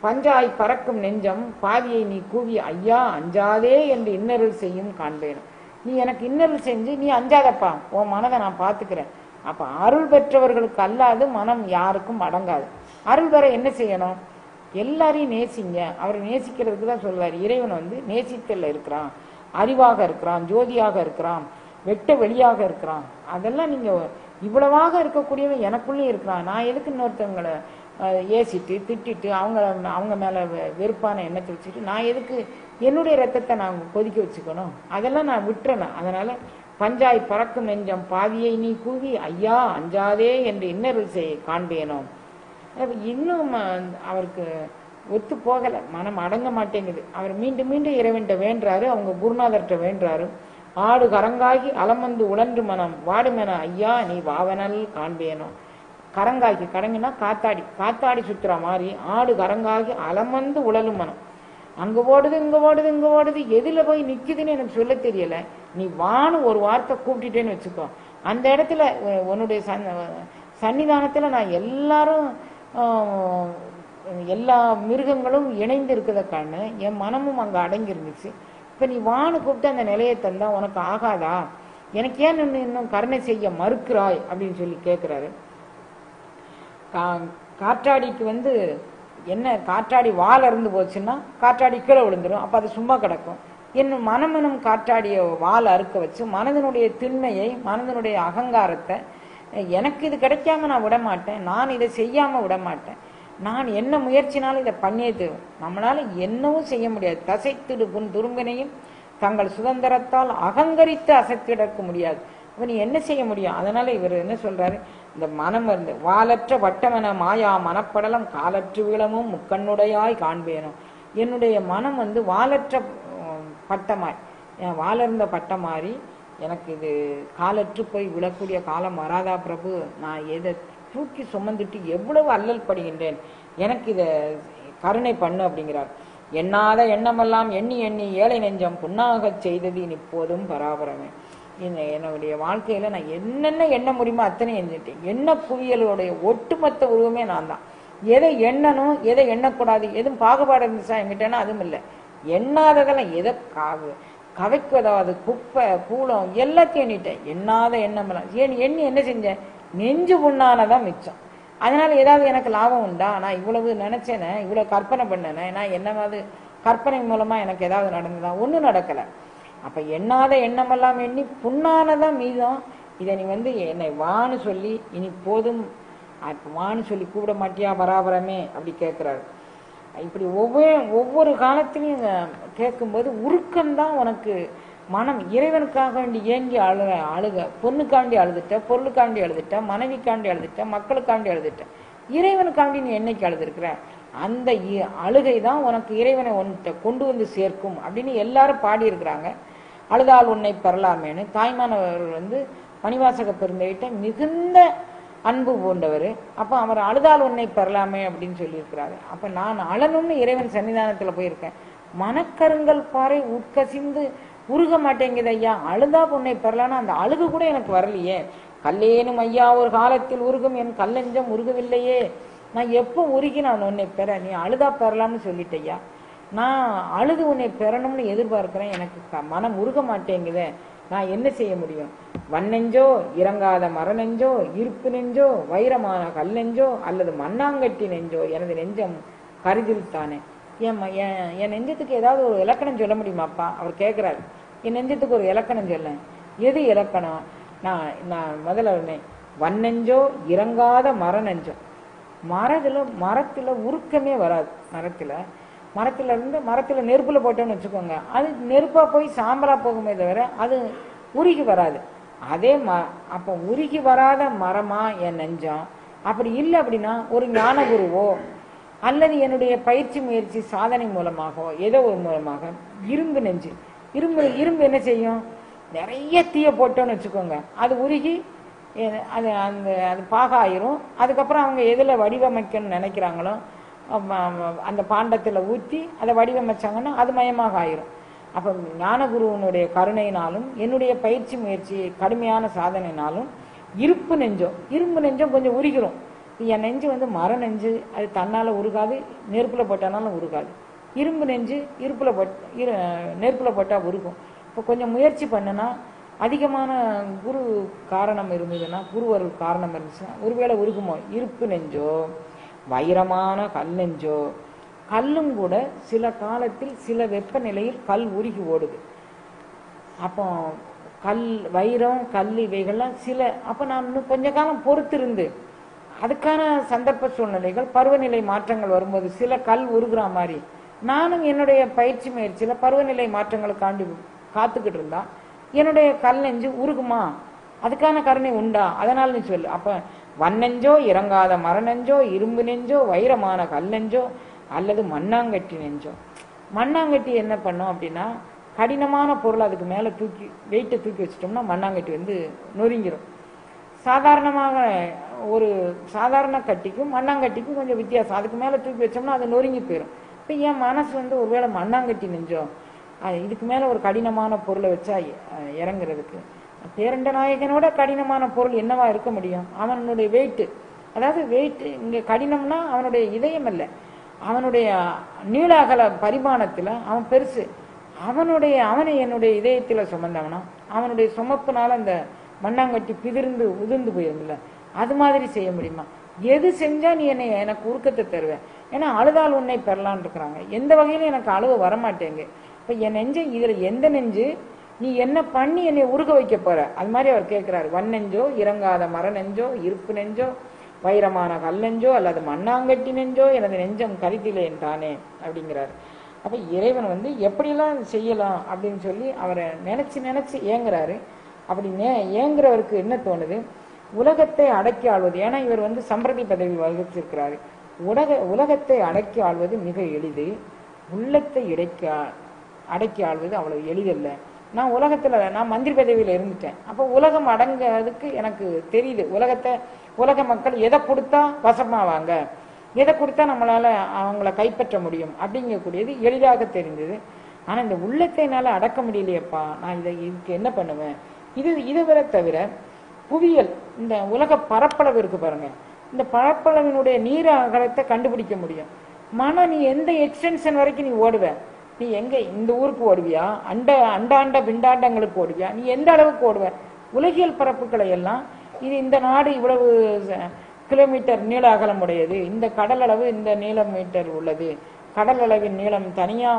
பஞ்சாய் பறக்கும் நெஞ்சம் பாவியை நீ கூவி ஐயா அஞ்சாதே என்று இன்னருள் செய்யும் காண்பேனும். நீ எனக்கு இன்னருள் செஞ்சு நீ அஞ்சாதப்பா, உன் மனதை நான் பார்த்துக்கிறேன். அப்ப அருள் பெற்றவர்களுக்கு அல்லாது மனம் யாருக்கும் அடங்காது. அருள் பெற என்ன செய்யணும்? எல்லாரையும் நேசிங்க. அவர் நேசிக்கிறதுக்கு தான் சொல்றாரு. இறைவன் நேசித்தல்ல இருக்கிறான், அறிவாக இருக்கிறான், ஜோதியாக இருக்கிறான், வெட்ட வெளியாக இருக்கிறான். அதெல்லாம் நீங்க இவ்வளவாக இருக்கக்கூடியவன் எனக்குள்ளே இருக்கிறான். நான் எதுக்கு இன்னொருத்தவங்களை ஏசிட்டு திட்டிட்டு அவங்க மேல வெறுப்பான எண்ணத்தை வச்சுட்டு நான் எதுக்கு என்னுடைய ரத்தத்தை நான் கொதிக்க வச்சுக்கணும்? அதெல்லாம் நான் விட்டுறேன். அதனால பஞ்சாய் பறக்கும் நெஞ்சம் பாவியை நீ கூவி ஐயா அஞ்சாதே என்று இன்னருள் செய்ய காண்பேனோ. இன்னும் அவருக்கு ஒத்து போகல, மனம் அடங்க மாட்டேங்குது. அவர் மீண்டும் மீண்டும் இறைவன்கிட்ட வேண்டாரு, அவங்க குருநாதர்கிட்ட வேண்டாரு. ஆடு கரங்காகி அலமந்து உழன்று மனம் வாடுமென ஐயா நீ வாவனல் காண்பேனோ. கரங்காகி, கரங்கினா காத்தாடி, காத்தாடி சுத்துற மாதிரி ஆடு கரங்காகி அலமந்து உழலும் மனம். அங்க ஓடுது இங்க ஓடுது இங்க ஓடுது, எதுல போய் நிக்குதுன்னு எனக்கு சொல்ல தெரியல. நீ வான்னு ஒரு வார்த்தை கூப்பிட்டுட்டேன்னு வச்சுக்கோ, அந்த இடத்துல உன்னுடைய சன்னிதானத்தில் நான் எல்லாரும் எல்லா மிருகங்களும் இணைந்து இருக்கிறத காணு, என் மனமும் அங்கே அடங்கி இருந்துச்சு. இப்போ நீ வான்னு கூப்பிட்டு அந்த நிலையை தந்தா உனக்கு ஆகாதா? எனக்கு ஏன் இன்னும் கருணை செய்ய மறுக்கிறாய் அப்படின்னு சொல்லி கேட்குறாரு. காற்றாடிக்கு என்ன, காற்றாடி வால் அறுந்து போச்சுன்னா காற்றாடி கீழே விழுந்துடும், அப்போ அது சும்மா கிடக்கும். என் மனமெனும் காற்றாடிய வால் அறுக்க வச்சு மனதனுடைய திண்மையை, மனதனுடைய அகங்காரத்தை, எனக்கு இது கிடைக்காம நான் விட மாட்டேன், நான் இதை செய்யாம விட மாட்டேன், நான் என்ன முயற்சினாலும் இதை பண்ணியே தருவேன். நம்மளால என்னவும் செய்ய முடியாது. தசைத்திடுக்கும் துரும்பினையும் தங்கள் சுதந்திரத்தால் அகங்கரித்து அசைத்திடக்க முடியாது. அப்ப நீ என்ன செய்ய முடியும்? அதனால இவர் என்ன சொல்றாரு, இந்த மனம் வாலற்ற வட்டமென மாயா மனப்படலம் காலற்று வீழமும் முக்கண்ணுடையாய் காண்பேனும். என்னுடைய மனம் வாலற்ற பட்டமாய், வாலர்ந்த பட்டம் மாறி எனக்கு இது காலற்று போய் விழக்கூடிய காலம் வராதா பிரபு? நான் எதை தூக்கி சுமந்துட்டு எவ்வளவு அல்லல் படுகின்றேன், எனக்கு இதை கருணை பண்ணு அப்படிங்கிறார். எண்ணாத எண்ணமெல்லாம் எண்ணி எண்ணி ஏழை நெஞ்சம் புண்ணாக செய்தது இப்போதும் பராபரமே. என்னுடைய வாழ்க்கையில நான் என்னென்ன எண்ண முடியுமோ அத்தனை எண்ணிட்டேன். எண்ண குவியலுடைய ஒட்டுமொத்த உருவமே நான் தான். எதை எண்ணணும் எதை எண்ணக்கூடாது எதுவும் பாகுபாடு இருந்துச்சா என்கிட்டனா அதுவும் இல்லை. எண்ணாததெல்லாம் எதை கவைக்குவதாவது குப்பை கூலம் எல்லாத்தையும் எண்ணிட்டேன். எண்ணாத எண்ணமெல்லாம் எண்ணி என்ன செஞ்சேன்? நெஞ்சு புண்ணானதான் மிச்சம். அதனால ஏதாவது எனக்கு லாபம் உண்டா? நான் இவ்வளவு நினைச்சேனே, இவ்வளவு கற்பனை பண்ணேனே, நான் என்னவாது கற்பனை மூலமா எனக்கு ஏதாவது நடந்ததா? ஒன்றும் நடக்கலை. அப்ப எண்ணாத எண்ணமெல்லாம் எண்ணி புண்ணானதான் மீதம். இதை நீ என்னை வான்னு சொல்லி இனி போதும் வான்னு சொல்லி கூப்பிட மாட்டியா பராபரமே அப்படி கேட்கிறாரு. இப்படி ஒவ்வொரு காலத்திலையும் கேட்கும்போது உருக்கம்தான் உனக்கு. மனம் இறைவனுக்காக வேண்டி ஏங்கி அழுக, பொண்ணுக்காண்டி அழுதுட்ட, பொருளுக்காண்டி அழுதுட்ட, மனைவிக்காண்டி அழுதுட்ட, மக்களுக்காண்டி அழுதுட்ட, இறைவனுக்காண்டி நீ என்னைக்கு அழுதுருக்கிற? அந்த அழுகை தான் உனக்கு இறைவனை ஒன்றை கொண்டு வந்து சேர்க்கும் அப்படின்னு எல்லாரும் பாடியிருக்கிறாங்க. அழுதால் உன்னை பெறலாமேன்னு தாய்மானவர் மணிவாசக பெருந்தையிட்ட மிகுந்த அன்பு பூண்டவர். அப்போ அவர் அழுதால் உன்னை பெறலாமே அப்படின்னு சொல்லியிருக்கிறாரு. அப்போ நான் அழணும்னு இறைவன் சன்னிதானத்தில் போயிருக்கேன். மனக்கருங்கல் பாறை உட்கசிந்து உருக மாட்டேங்குது ஐயா, அழுதா உன்னை பெறலான்னா அந்த அழுகு கூட எனக்கு வரலையே. கல்லேனும் ஐயா ஒரு காலத்தில் உருகும் என் கல்லெஞ்சம் உருகவில்லையே. நான் எப்போ உருகி நான் உன்னை பெற, நீ அழுதா பெறலாம்னு சொல்லிட்டையா. நான் அழுது உன்னை பெறணும்னு எதிர்பார்க்கிறேன், எனக்கு மனம் உருக மாட்டேங்குதே, நான் என்ன செய்ய முடியும்? வன்னெஞ்சோ இறங்காத மரநெஞ்சோ இருப்பு நெஞ்சோ வைரமான கல் நெஞ்சோ அல்லது மண்ணாங்கட்டி நெஞ்சோ எனது நெஞ்சம் கருதில் தானே. என் நெஞ்சத்துக்கு ஏதாவது ஒரு இலக்கணம் சொல்ல முடியுமாப்பா? அவர் கேட்கிறாரு. என் நெஞ்சத்துக்கு ஒரு இலக்கணம் சொல்ல. எது இலக்கணம்? நான் முதல்ல வன்னெஞ்சோ இறங்காத மரநெஞ்சோ. மரத்துல உருக்கமே வராது. மரத்துல நெருப்புல போட்டோன்னு வச்சுக்கோங்க, அது நெருப்பா போய் சாம்பலா போகுமே தவிர அது உருகி வராது. அதே அப்ப உருகி வராத மரமா என் நெஞ்சம்? அப்படி இல்லை அப்படின்னா ஒரு ஞான குருவோ அல்லது என்னுடைய பயிற்சி முயற்சி சாதனை மூலமாகவோ ஏதோ ஒரு மூலமாக இரும்பு நெஞ்சு. இரும்பு என்ன செய்யும்? நிறைய தீய போட்டோன்னு வச்சுக்கோங்க, அது உருகி அது பாகாயிரும். அதுக்கப்புறம் அவங்க எதில் வடிவமைக்கணும்னு நினைக்கிறாங்களோ அந்த பாண்டத்தில் ஊற்றி அதை வடிவமைச்சாங்கன்னா அது மயமாக ஆயிரும். அப்போ ஞானகுருவனுடைய கருணையினாலும் என்னுடைய பயிற்சி முயற்சி கடுமையான சாதனைனாலும் இரும்பு நெஞ்சம் கொஞ்சம் உருகிறோம். என் நெஞ்சு மர நெஞ்சு, அது தன்னால் உருகாது, நெருப்பில் போட்டானாலும் உருகாது. இரும்பு நெஞ்சு நெருப்பில் போட்டால் உருகும். இப்போ கொஞ்சம் முயற்சி பண்ணுனா அதிகமான குரு காரணம் இருந்ததுன்னா, குருவருள் காரணம் இருந்துச்சுன்னா ஒருவேளை உருகுமோ? இருப்பு நெஞ்சோ வைரமான கல் நெஞ்சோ. கல்லும் கூட சில காலத்தில் சில வெப்பநிலையில் கல் உருகி ஓடுது. அப்போ வைரம் கல் இவைகள்லாம் அப்போ நான் இன்னும் கொஞ்ச காலம் பொறுத்திருந்து அதுக்கான சந்தர்ப்ப சூழ்நிலைகள் பருவநிலை மாற்றங்கள் வரும்போது சில கல் உருகுற மாதிரி நானும் என்னுடைய பயிற்சி முயற்சியில பருவநிலை மாற்றங்களுக்காண்டி காத்துக்கிட்டு இருந்தா என்னுடைய கல் நெஞ்சு உருகுமா? அதுக்கான கருணை உண்டா? அதனால நீ சொல்லு. அப்ப வன்னெஞ்சோ இறங்காத மரநெஞ்சோ இரும்பு நெஞ்சோ வைரமான கல் நெஞ்சோ அல்லது மண்ணாங்கட்டி நெஞ்சோ. மண்ணாங்கட்டி என்ன பண்ணும் அப்படின்னா, கடினமான பொருள் அதுக்கு மேல வெயிட்டை தூக்கி வச்சிட்டோம்னா மண்ணாங்கட்டி நொறுங்கிடும். சாதாரணமாக ஒரு சாதாரண கட்டிக்கும் மண்ணாங்கட்டிக்கும் கொஞ்சம் வித்தியாசம். அதுக்கு மேல தூக்கி வச்சோம்னா அது நொறுங்கி போயிடும். இப்போ என் மனசு ஒருவேளை மண்ணாங்கட்டி நெஞ்சோ, இதுக்கு மேல ஒரு கடினமான பொருளை வச்சா இறங்குறதுக்கு பேரண்ட நாயகனோட கடினமான பொருள் என்னவா இருக்க முடியும்? அவனுடைய வெயிட், அதாவது வெயிட் இங்க கடினம்னா அவனுடைய இதயம் அல்ல, அவனுடைய நீள அகல பரிமாணத்துல அவன் பெருசு. அவனை என்னுடைய இதயத்துல சுமந்தவனா, அவனுடைய சுமப்புனால அந்த மண்ணாங்கட்டி பிதிர்ந்து உதிர்ந்து போயிருந்துல, அது மாதிரி செய்ய முடியுமா? எது செஞ்சா நீ எனக்கு உருக்கத்தை தருவேன்? ஏன்னா அழுதால் உன்னை பெறலான் இருக்கிறாங்க. எந்த வகையிலும் எனக்கு அழுவ வரமாட்டேங்க. இப்ப என் நெஞ்சு இதுல எந்த நெஞ்சு நீ என்ன பண்ணி என்னை உருக வைக்க போற? அது மாதிரி அவர் கேட்கிறாரு. வன்னெஞ்சோ, இறங்காத மர நெஞ்சோ, இருப்பு நெஞ்சோ, வைரமான கல் நெஞ்சோ, அல்லது மண்ணாங்கட்டி நெஞ்சோ, எனது நெஞ்சம் கருத்திலேன் தானே அப்படிங்கிறாரு. அப்ப இறைவன் எப்படிலாம் செய்யலாம் அப்படின்னு சொல்லி அவரை நினைச்சு ஏங்குறாரு. அப்படி ஏங்குறவருக்கு என்ன தோணுது? உலகத்தை அடக்கி ஆள்வது. ஏன்னா இவர் சம்பிரதி பதவி வகிச்சிருக்கிறாரு. உலகத்தை அடக்கி ஆள்வது மிக எளிது, உள்ளத்தை அடக்கி ஆள்வது அவ்வளவு எளிதல்ல. நான் நான் மந்திரி பதவியில இருந்துட்டேன். அப்போ உலகம் அடங்குறதுக்கு எனக்கு தெரியுது. உலக மக்கள் எதை கொடுத்தா வசமாவாங்க, எதை கொடுத்தா நம்மளால அவங்கள கைப்பற்ற முடியும் அப்படிங்கக்கூடியது எளிதாக தெரிந்தது. ஆனா இந்த உள்ளத்தை என்னால அடக்க முடியலையப்பா, நான் இதுக்கு என்ன பண்ணுவேன்? இதை தவிர புவியியல், இந்த உலக பரப்பளவு இருக்கு பாருங்க, இந்த பரப்பளவினுடைய நீர அகலத்தை கண்டுபிடிக்க முடியும். நீ எந்த எக்ஸ்டென்ஷன் வரைக்கும் நீ ஓடுவ? நீ எங்க இந்த ஊருக்கு ஓடுவியா? அண்டாண்ட பிண்டாண்டங்களுக்கு ஓடுவியா? நீ எந்த அளவுக்கு ஓடுவ? உலகியல் பரப்புகளை எல்லாம் இந்த நாடு இவ்வளவு கிலோமீட்டர் நீள அகலம் உடையது, இந்த கடல் அளவு இந்த நீளம் மீட்டர் உள்ளது, கடல் அளவின் நீளம் தனியா,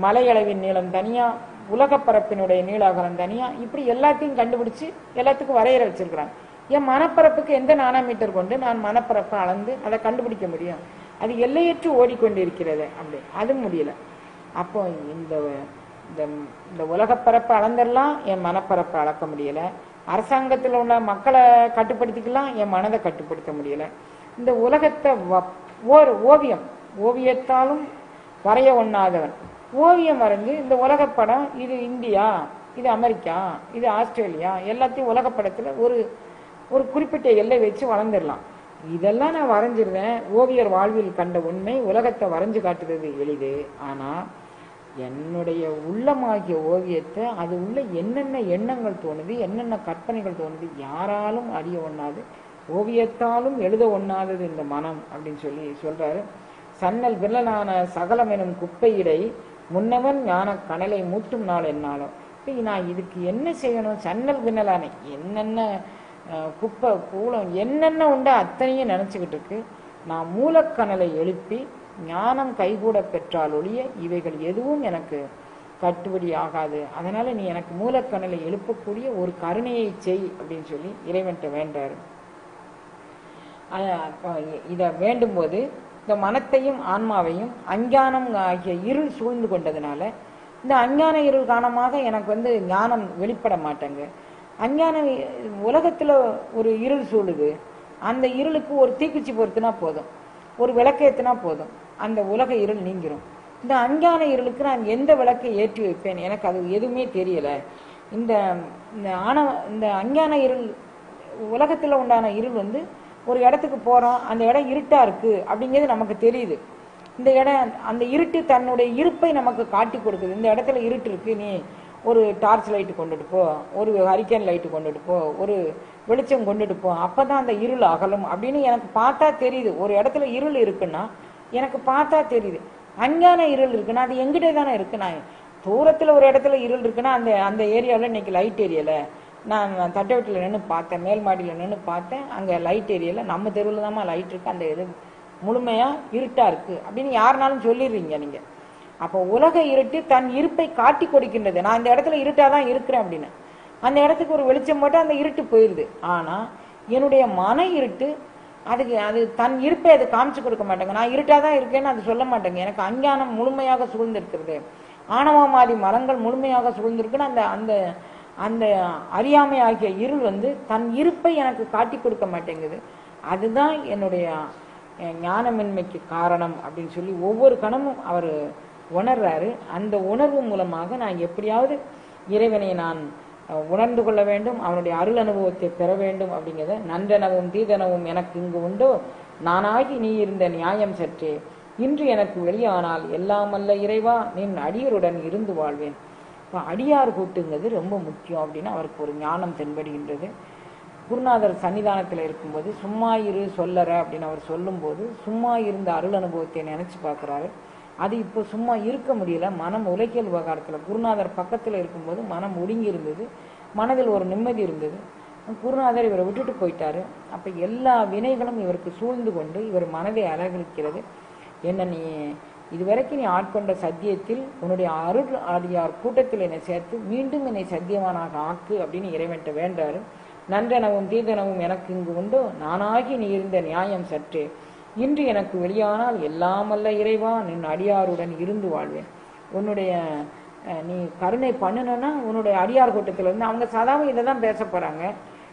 மலை அளவின் நீளம் தனியா, உலக பரப்பினுடைய நீள அகலம் தனியா, இப்படி எல்லாத்தையும் கண்டுபிடிச்சு எல்லாத்துக்கும் வரையற வச்சிருக்கிறாங்க. என் மனப்பரப்புக்கு எந்த நானோமீட்டர் கொண்டு நான் மனப்பரப்பை அளந்து அதை கண்டுபிடிக்க முடியும்? அது எல்லையற்று ஓடிக்கொண்டிருக்கிறது. அப்படி அது முடியல. அப்போ இந்த உலகப்பரப்பை அளந்தெல்லாம் என் மனப்பரப்பை அளக்க முடியல. அரசாங்கத்தில் உள்ள மக்களை கட்டுப்படுத்திக்கலாம், என் மனதை கட்டுப்படுத்த முடியல. இந்த உலகத்தை ஓவியத்தாலும் வரைய ஒண்ணாதவன் ஓவியம் வரைஞ்சு இந்த உலகப்படம், இது இந்தியா, இது அமெரிக்கா, இது ஆஸ்திரேலியா, எல்லாத்தையும் உலகப்படத்துல ஒரு குறிப்பிட்ட எல்லை வச்சு வளர்ந்துடலாம். இதெல்லாம் நான் வரைஞ்சிருவேன். ஓவியர் வாழ்வில் கண்ட உண்மை உலகத்தை வரைஞ்சு காட்டுறது எளிது. ஆனா என்னுடைய உள்ளமாகிய ஓவியத்தை அது உள்ள என்னென்ன எண்ணங்கள் தோணுது, என்னென்ன கற்பனைகள் தோணுது யாராலும் அறிய ஒண்ணாது, ஓவியத்தாலும் எழுத ஒண்ணாதது இந்த மனம் அப்படின்னு சொல்றாரு. சன்னல் வில்லனான சகலம் எனும் குப்பையிடை முன்னவன் ஞான கனலை மூட்டும் நாள் என்னாலும். நான் இதுக்கு என்ன செய்யணும்? சன்னல் விண்ணலான என்னென்ன குப்பை கூலம் என்னென்ன உண்டோ அத்தனையும் நினைச்சுக்கிட்டு இருக்கு. நான் மூலக்கனலை எழுப்பி ஞானம் கைகூட பெற்றால் ஒழிய இவைகள் எதுவும் எனக்கு கட்டுப்படி ஆகாது. அதனால நீ எனக்கு மூலக்கனலை எழுப்பக்கூடிய ஒரு கருணையை செய் அப்படின்னு சொல்லி இறைவன்கிட்ட வேண்டாரு. இத வேண்டும் போது இந்த மனத்தையும் ஆன்மாவையும் அஞ்ஞானம் ஆகிய இருள் சூழ்ந்து கொண்டதுனால இந்த அஞ்ஞான இருள் காரணமாக எனக்கு ஞானம் வெளிப்பட மாட்டேங்க. அஞ்ஞான உலகத்துல ஒரு இருள் சூழுது, அந்த இருளுக்கு ஒரு தீக்குச்சி பொறுத்துனா போதும், ஒரு விளக்கேத்துனா போதும், அந்த உலக இருள் நீங்கிரும். இந்த அஞ்ஞான இருளுக்கு நான் எந்த விளக்கை ஏற்றி வைப்பேன்? எனக்கு அது எதுவுமே தெரியல. இந்த அஞ்ஞான இருள், உலகத்துல உண்டான இருள் ஒரு இடத்துக்கு போறோம், அந்த இடம் இருட்டா இருக்கு அப்படிங்கிறது நமக்கு தெரியுது. இந்த இடம், அந்த இருட்டு தன்னுடைய இருப்பை நமக்கு காட்டி கொடுக்குது. இந்த இடத்துல இருட்டு இருக்கு, நீ ஒரு டார்ச் லைட்டு கொண்டுட்டு போ, ஒரு ஹரிக்கேன் லைட்டு கொண்டுட்டு போ, ஒரு வெளிச்சம் கொண்டுட்டு போ, அப்பதான் அந்த இருள் அகலும் அப்படின்னு எனக்கு பார்த்தா தெரியுது. ஒரு இடத்துல இருள் இருக்குன்னா எனக்கு பார்த்தா தெரியுது. அஞ்ஞான இருள் இருக்குன்னா அது எங்கிட்டே தானே இருக்கு. நான் தூரத்துல ஒரு இடத்துல இருள் இருக்குன்னா அந்த ஏரியாவில் இன்னைக்கு லைட் ஏரியல நான் தட்டை வீட்டில் நின்று பார்த்தேன், மேல் மாடியில் நின்று பார்த்தேன், அங்கே லைட் ஏரியால நம்ம தெருவில் தான்மா லைட் இருக்கு, அந்த இது முழுமையா இருட்டா இருக்கு அப்படின்னு யாருனாலும் சொல்லிடுறீங்க நீங்க. அப்போ உலக இருட்டு தன் இருப்பை காட்டி கொடுக்கின்றது. நான் இந்த இடத்துல இருட்டாதான் இருக்கிறேன் அப்படின்னு அந்த இடத்துக்கு ஒரு வெளிச்சம் போட்டு அந்த இருட்டு போயிருது. ஆனா என்னுடைய மன இருட்டு அது தன் இருப்பை அது காமிச்சு கொடுக்க மாட்டேங்க. நான் இருட்டாதான் இருக்கேன்னு அது சொல்ல மாட்டேங்க. எனக்கு அஞ்ஞானம் முழுமையாக சூழ்ந்திருக்கிறது, ஆணவமாதி மரங்கள் முழுமையாக சூழ்ந்திருக்குன்னு அந்த அந்த அறியாமை ஆகிய இருள் தன் இருப்பை எனக்கு காட்டி கொடுக்க மாட்டேங்குது. அதுதான் என்னுடைய ஞானமின்மைக்கு காரணம் அப்படின்னு சொல்லி ஒவ்வொரு கணமும் அவர் உணர்றாரு. அந்த உணர்வு மூலமாக நான் எப்படியாவது இறைவனை நான் உணர்ந்து கொள்ள வேண்டும், அவனுடைய அருள் அனுபவத்தை பெற வேண்டும் அப்படிங்கிறத. நன்றெனவும் தீதனவும் எனக்கு இங்கு உண்டோ, நானாகி நீ இருந்த நியாயம் சற்றே, இன்று எனக்கு வெளியானால் எல்லாமல்ல இறைவா நின் அடியருடன் இருந்து வாழ்வேன். இப்போ அடியார் கூட்டுங்கிறது ரொம்ப முக்கியம் அப்படின்னு அவருக்கு ஒரு ஞானம் தென்படுகின்றது. குருநாதர் சன்னிதானத்தில் இருக்கும்போது சும்மா இரு சொல்லற அப்படின்னு அவர் சொல்லும்போது சும்மா இருந்த அருள் அனுபவத்தை நினச்சி பார்க்குறாரு. அது இப்போ சும்மா இருக்க முடியல. மனம் உலகியல் விவகாரத்தில் குருநாதர் பக்கத்தில் இருக்கும்போது மனம் ஒடுங்கி இருந்தது, மனதில் ஒரு நிம்மதி இருந்தது. குருநாதர் இவரை விட்டுட்டு போயிட்டாரு. அப்போ எல்லா வினைகளும் இவருக்கு சூழ்ந்து கொண்டு இவர் மனதை அலகழிக்கிறது. என்ன நீ இதுவரைக்கும் நீ ஆட்கொண்ட சத்தியத்தில் உன்னுடைய அருள் அடியார் கூட்டத்தில் என்னை சேர்த்து மீண்டும் என்னை சத்தியவானாக ஆக்கு அப்படின்னு இறைவன்ட்ட வேண்டாரு. நன்றனவும் தீதனவும் எனக்கு இங்கு உண்டோ, நானாகி நீ இருந்த நியாயம் சற்றே, இன்று எனக்கு வெளியானால் எல்லாமல்ல இறைவா நின் அடியாருடன் இருந்து வாழ்வேன். உன்னுடைய நீ கருணை பண்ணணும்னா உன்னுடைய அடியார் கூட்டத்தில் இருந்து அவங்க சாதாரண இதை தான் பேச போகிறாங்க,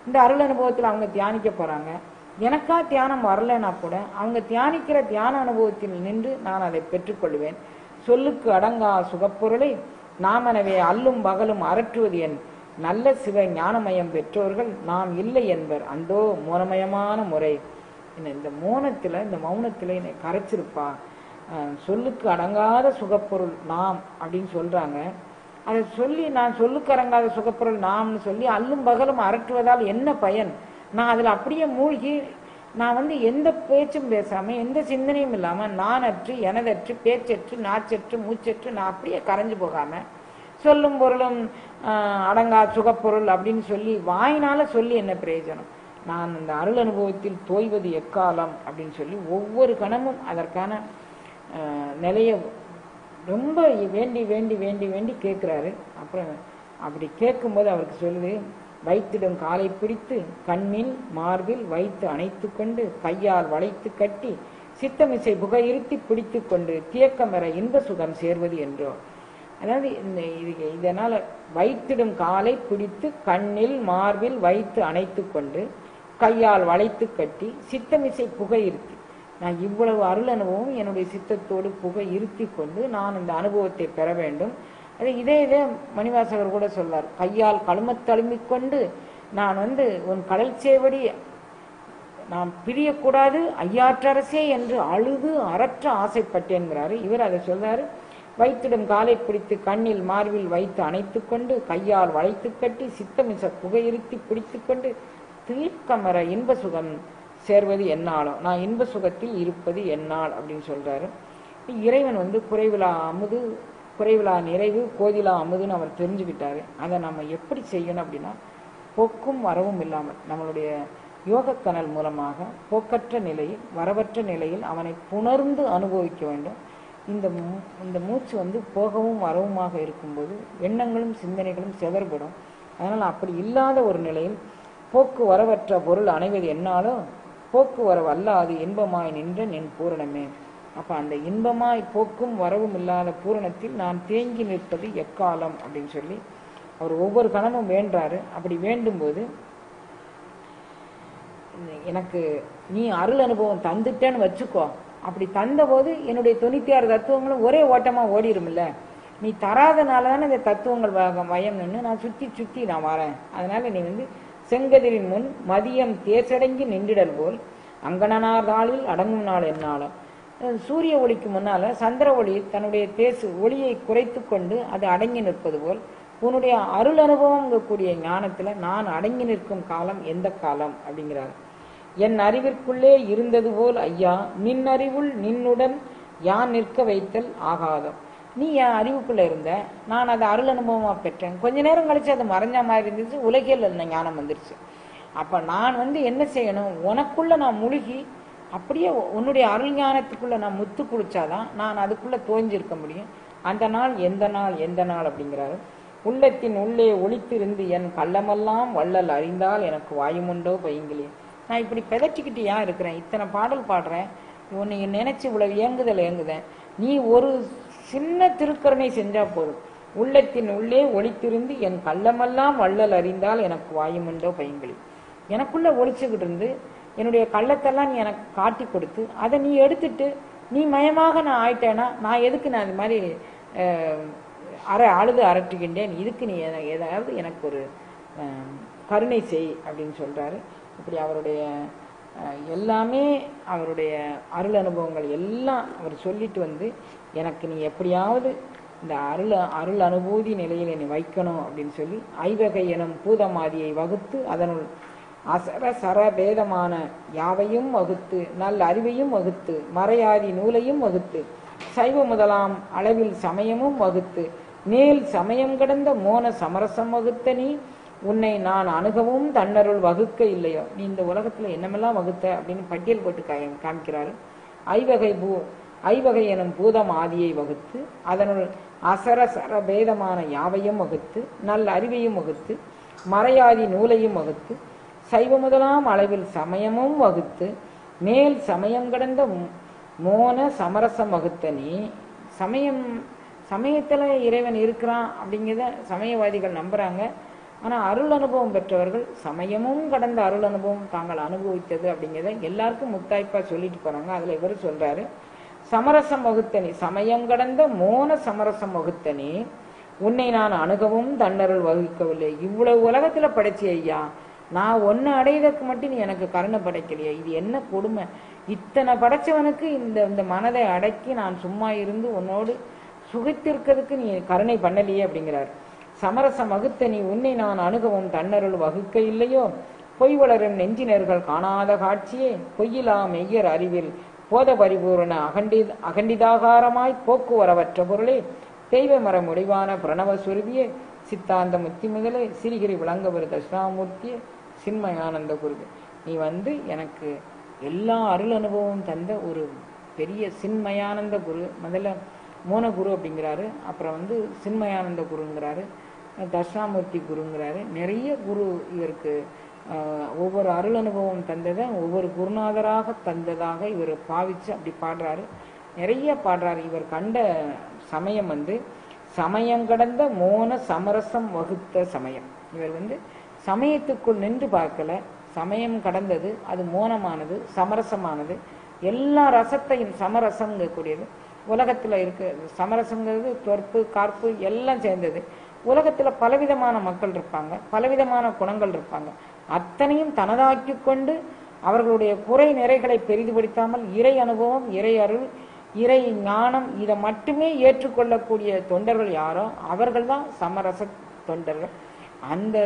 இந்த அருள் அனுபவத்தில் அவங்க தியானிக்க போகிறாங்க. எனக்கா தியானம் வரலைன்னா கூட அவங்க தியானிக்கிற தியான அனுபவத்தில் நின்று நான் அதை பெற்றுக்கொள்வேன். சொல்லுக்கு அடங்கா சுகப்பொருளை நாமெனவே அல்லும் பகலும் அரற்றுவது என் நல்ல சிவ ஞானமயம் பெற்றோர்கள் நாம் இல்லை என்பர் அந்தோ மோனமயமான முறை. இந்த மோனத்தில் இந்த மௌனத்தில் என்னை கரைச்சிருப்பா. சொல்லுக்கு அடங்காத சுகப்பொருள் நாம் அப்படின்னு சொல்கிறாங்க. அதை சொல்லி நான் சொல்லுக்கு அடங்காத சுகப்பொருள் நாம்னு சொல்லி அல்லும் பகலும் அரற்றுவதால் என்ன பயன்? நான் அதில் அப்படியே மூழ்கி நான் எந்த பேச்சும் பேசாமல் எந்த சிந்தனையும் இல்லாமல் நான் அற்று எனதற்று பேச்சற்று நாச்சற்று மூச்சற்று நான் அப்படியே கரைஞ்சு போகாமல் சொல்லும் பொருளும் அடங்கா சுகப்பொருள் அப்படின்னு சொல்லி வாயினால சொல்லி என்ன பிரயோஜனம்? நான் இந்த அருள் அனுபவத்தில் தோய்வது எக்காலம் அப்படின்னு சொல்லி ஒவ்வொரு கணமும் அதற்கான நிலையை ரொம்ப வேண்டி வேண்டி வேண்டி வேண்டி கேட்குறாரு. அப்புறம் அப்படி கேட்கும்போது அவருக்கு சொல்லுது, வைத்திடும் காலை பிடித்து கண்ணில் மார்பில் வைத்து அணைத்து கொண்டு கையால் வளைத்து கட்டி சித்தமிசை புகையிருத்தி பிடித்து கொண்டு தியக்கம் வர இன்ப சுகம் சேர்வது என்றோ. அதாவது இதனால் வைத்திடும் காலை பிடித்து கண்ணில் மார்பில் வைத்து அணைத்து கொண்டு கையால் வளைத்து கட்டி சித்தமிசை புகை இருத்தி, நான் இவ்வளவு அருள் அனுபவம் என்னுடைய சித்தத்தோடு புகை இருத்தி கொண்டு நான் இந்த அனுபவத்தை பெற வேண்டும். அது இதே மணிவாசகர் கூட சொல்வார், கையால் கழுமத் தழுமிக்கொண்டு நான் உன் கடல் சேவடி நான் பிரியக்கூடாது ஐயாற்றரசே என்று அழுது அறற்ற ஆசைப்பட்டேன்கிறாரு. இவர் அதை சொல்றாரு, வைத்திடும் காலை பிடித்து கண்ணில் மார்பில் வைத்து அணைத்து கொண்டு கையால் வளைத்து கட்டி சித்தமிச புகையிருத்தி பிடித்து கொண்டு தீர்க்கமர இன்ப சுகம் சேர்வது என்னாலும், நான் இன்ப சுகத்தில் இருப்பது என்னால் அப்படின்னு சொல்றாரு. இறைவன் குறைவிலா அமுது குறைவிலா நிறைவு கோதிலா அமுதுன்னு அவர் தெரிஞ்சுக்கிட்டாரு. அதை நம்ம எப்படி செய்யணும் அப்படின்னா, போக்கும் வரவும் இல்லாமல் நம்மளுடைய யோகக்கனல் மூலமாக போக்கற்ற நிலையில் வரவற்ற நிலையில் அவனை புணர்ந்து அனுபவிக்க வேண்டும். இந்த மூச்சு போகவும் வரவுமாக இருக்கும்போது எண்ணங்களும் சிந்தனைகளும் செதறுபடும். அதனால் அப்படி இல்லாத ஒரு நிலையில் போக்கு வரவற்ற பொருள் அணைவது என்னாலும் போக்கு வரவு அல்லாது இன்பமாய் நின்ற நின் பூரணமே. அப்போ அந்த இன்பமாய் போக்கும் வரவும் இல்லாத பூரணத்தில் நான் தேங்கி நிற்பது எக்காலம் அப்படின்னு சொல்லி அவர் ஒவ்வொரு கணமும் வேண்டாரு. அப்படி வேண்டும்போது எனக்கு நீ அருள் அனுபவம் தந்துட்டேன்னு வச்சுக்கோ, அப்படி தந்தபோது என்னுடைய 96 தத்துவங்களும் ஒரே ஓட்டமாக ஓடிடும்ல. நீ தராதனால தானே இந்த தத்துவங்கள் வயம் நின்று நான் சுற்றி சுற்றி நான் வரேன். அதனால நீ செங்கதிரின் முன் மதியம் தேசடங்கி நின்றிடல் போல் அங்கணனார் நாளில் அடங்கும் நாள் என்னாலும். சூரிய ஒளிக்கு முன்னால சந்திர ஒளி தன்னுடைய ஒளியை குறைத்து கொண்டு அது அடங்கி நிற்பது போல் உன்னுடைய அருள் அனுபவம் கூடிய ஞானத்துல நான் அடங்கி நிற்கும் காலம் எந்த காலம் அப்படிங்கிறார். என் அறிவிற்குள்ளே இருந்தது போல் ஐயா நின் அறிவுள் நின்னுடன் யான் நிற்க வைத்தல் ஆகாதம். நீ என் அறிவுக்குள்ள இருந்த, நான் அதை அருள் அனுபவமா பெற்றேன். கொஞ்ச நேரம் கழிச்சு அது மறைஞ்ச மாதிரி இருந்துச்சு, உலகியல் ஞானம் வந்துருச்சு. அப்ப நான் என்ன செய்யணும், உனக்குள்ள நான் முழுகி அப்படியே உன்னுடைய அருள் ஞானத்துக்குள்ள நான் முத்து குளிச்சாதான் நான் அதுக்குள்ள தோஞ்சிருக்க முடியும். அந்த நாள் எந்த நாள் எந்த நாள் அப்படிங்கிறாரு. உள்ளத்தின் உள்ளே ஒளித்திருந்து என் கள்ளமெல்லாம் வள்ளல் அறிந்தால் எனக்கு வாயுமுண்டோ பைங்கிலே. நான் இப்படி பெதச்சிக்கிட்டு ஏன் இருக்கிறேன், இத்தனை பாடல் பாடுறேன், உன்னை நினைச்சு இவ்வளவு ஏங்குதேன். நீ ஒரு சின்ன திருக்கருணை செஞ்சா போதும். உள்ளத்தின் உள்ளே ஒளித்திருந்து என் கள்ளமெல்லாம் வள்ளல் அறிந்தால் எனக்கு வாயுமுண்டோ பைங்கிலி. எனக்குள்ள ஒளிச்சுக்கிட்டு இருந்து என்னுடைய கள்ளத்தெல்லாம் நீ எனக்கு காட்டி கொடுத்து அதை நீ எடுத்துட்டு நீ மயமாக நான் ஆயிட்டேன்னா நான் எதுக்கு நான் இது மாதிரி அழுது அரட்டுகின்றேன், இதுக்கு நீ ஏதாவது எனக்கு ஒரு கருணை செய் அப்படின்னு சொல்றாரு. இப்படி அவருடைய எல்லாமே அவருடைய அருள் அனுபவங்கள் எல்லாம் அவர் சொல்லிட்டு எனக்கு நீ எப்படியாவது இந்த அருள் அனுபூதி நிலையில் என்னை வைக்கணும் அப்படின்னு சொல்லி ஐவகை எனும் பூதமாதியை வகுத்து அதனுள் அசர சர பேதமான யாவையும் வகுத்து நல் அறிவையும் வகுத்து மறையாதி நூலையும் வகுத்து சைவ முதலாம் அளவில் சமயமும் வகுத்து மேல் சமயம் கடந்த மோன சமரசம் வகுத்த நீ உன்னை நான் அணுகவும் தன்னருள் வகுக்க இல்லையோ. நீ இந்த உலகத்துல என்னமெல்லாம் வகுத்த அப்படின்னு பட்டியல் போட்டு காமிக்கிறாரு. ஐவகை எனும் பூதம் ஆதியை வகுத்து அதனுள் அசர சர பேதமான யாவையும் வகுத்து நல் அறிவையும் வகுத்து மறையாதி நூலையும் வகுத்து சைவ முதலாம் அளவில் சமயமும் வகுத்து மேல் சமயம் கடந்த மோன சமரசம் வகுத்த நீ சமயத்துல இறைவன் இருக்கிறான் அப்படிங்கிறத சமயவாதிகள் நம்புறாங்க. ஆனா அருள் அனுபவம் பெற்றவர்கள் சமயமும் கடந்த அருள் அனுபவம் தாங்கள் அனுபவித்தது அப்படிங்கிறத எல்லாருக்கும் முத்தாய்ப்பா சொல்லிட்டு போறாங்க. அதுல இவர் சொல்றாரு, சமரசம் வகுத்தனி சமயம் கடந்த மோன சமரசம் வகுத்தனி உன்னை நான் அணுகவும் தன்னருள் வகுக்கவில்லை. இவ்வளவு உலகத்துல படைச்சி ஐயா, நான் ஒன்னு அடையதற்கு மட்டும் நீ எனக்கு கருணை படைக்கலையா? இது என்ன கொடுமை! இத்தனை படைச்சவனுக்கு இந்த மனதை அடக்கி நான் சும்மா இருந்து உன்னோடு சுகித்திருக்கிறதுக்கு நீ கருணை பண்ணலையே அப்படிங்கிறார். சமரசம் வகுத்த நீ உன்னை நான் அணுகவும் தன்னருள் வகுக்க இல்லையோ? பொய் வளரும் நெஞ்சினர்கள் காணாத காட்சியே பொய்யிலா மெய்யர் அறிவில் போத பரிபூரண அகண்டிதாகாரமாய் போக்குவரவற்ற பொருளே தெய்வ மர முடிவான பிரணவ சுருதியே சித்தாந்த முத்தி முதலே சிறிகிரி விளங்கவர் தட்சிணாமூர்த்தியே சின்மயானந்த குருவே. நீ எனக்கு எல்லா அருள் அனுபவம் தந்த ஒரு பெரிய சின்மயானந்த குரு. முதல்ல மோன குரு அப்படிங்கிறாரு, அப்புறம் சின்மயானந்த குருங்கிறாரு, தட்சிணாமூர்த்தி குருங்கிறாரு. நிறைய குரு இவருக்கு ஒவ்வொரு அருள் அனுபவம் தந்ததை ஒவ்வொரு குருநாதராக தந்ததாக இவர் பாவிச்சு அப்படி பாடுறாரு, நிறைய பாடுறாரு. இவர் கண்ட சமயம் சமயம் கடந்த மோன சமரசம் வகுத்த சமயம். இவர் சமயத்துக்குள் நின்று பார்க்கல, சமயம் கடந்தது, அது மோனமானது, சமரசமானது, எல்லா ரசத்தையும் சமரசங்கக்கூடியது. உலகத்துல இருக்கு சமரசங்கிறது தொற்பு காற்பு எல்லாம் சேர்ந்தது. உலகத்துல பலவிதமான மக்கள் இருப்பாங்க, பலவிதமான குணங்கள் இருப்பாங்க. அத்தனையும் தனதாக்கி கொண்டு அவர்களுடைய குறை நிறைகளை பெரிதுபடுத்தாமல் இறை அனுபவம், இறை அருள், இறை ஞானம் இதை மட்டுமே ஏற்றுக்கொள்ளக்கூடிய தொண்டர்கள் யாரோ அவர்கள் தான் சமரச தொண்டர்கள். அந்த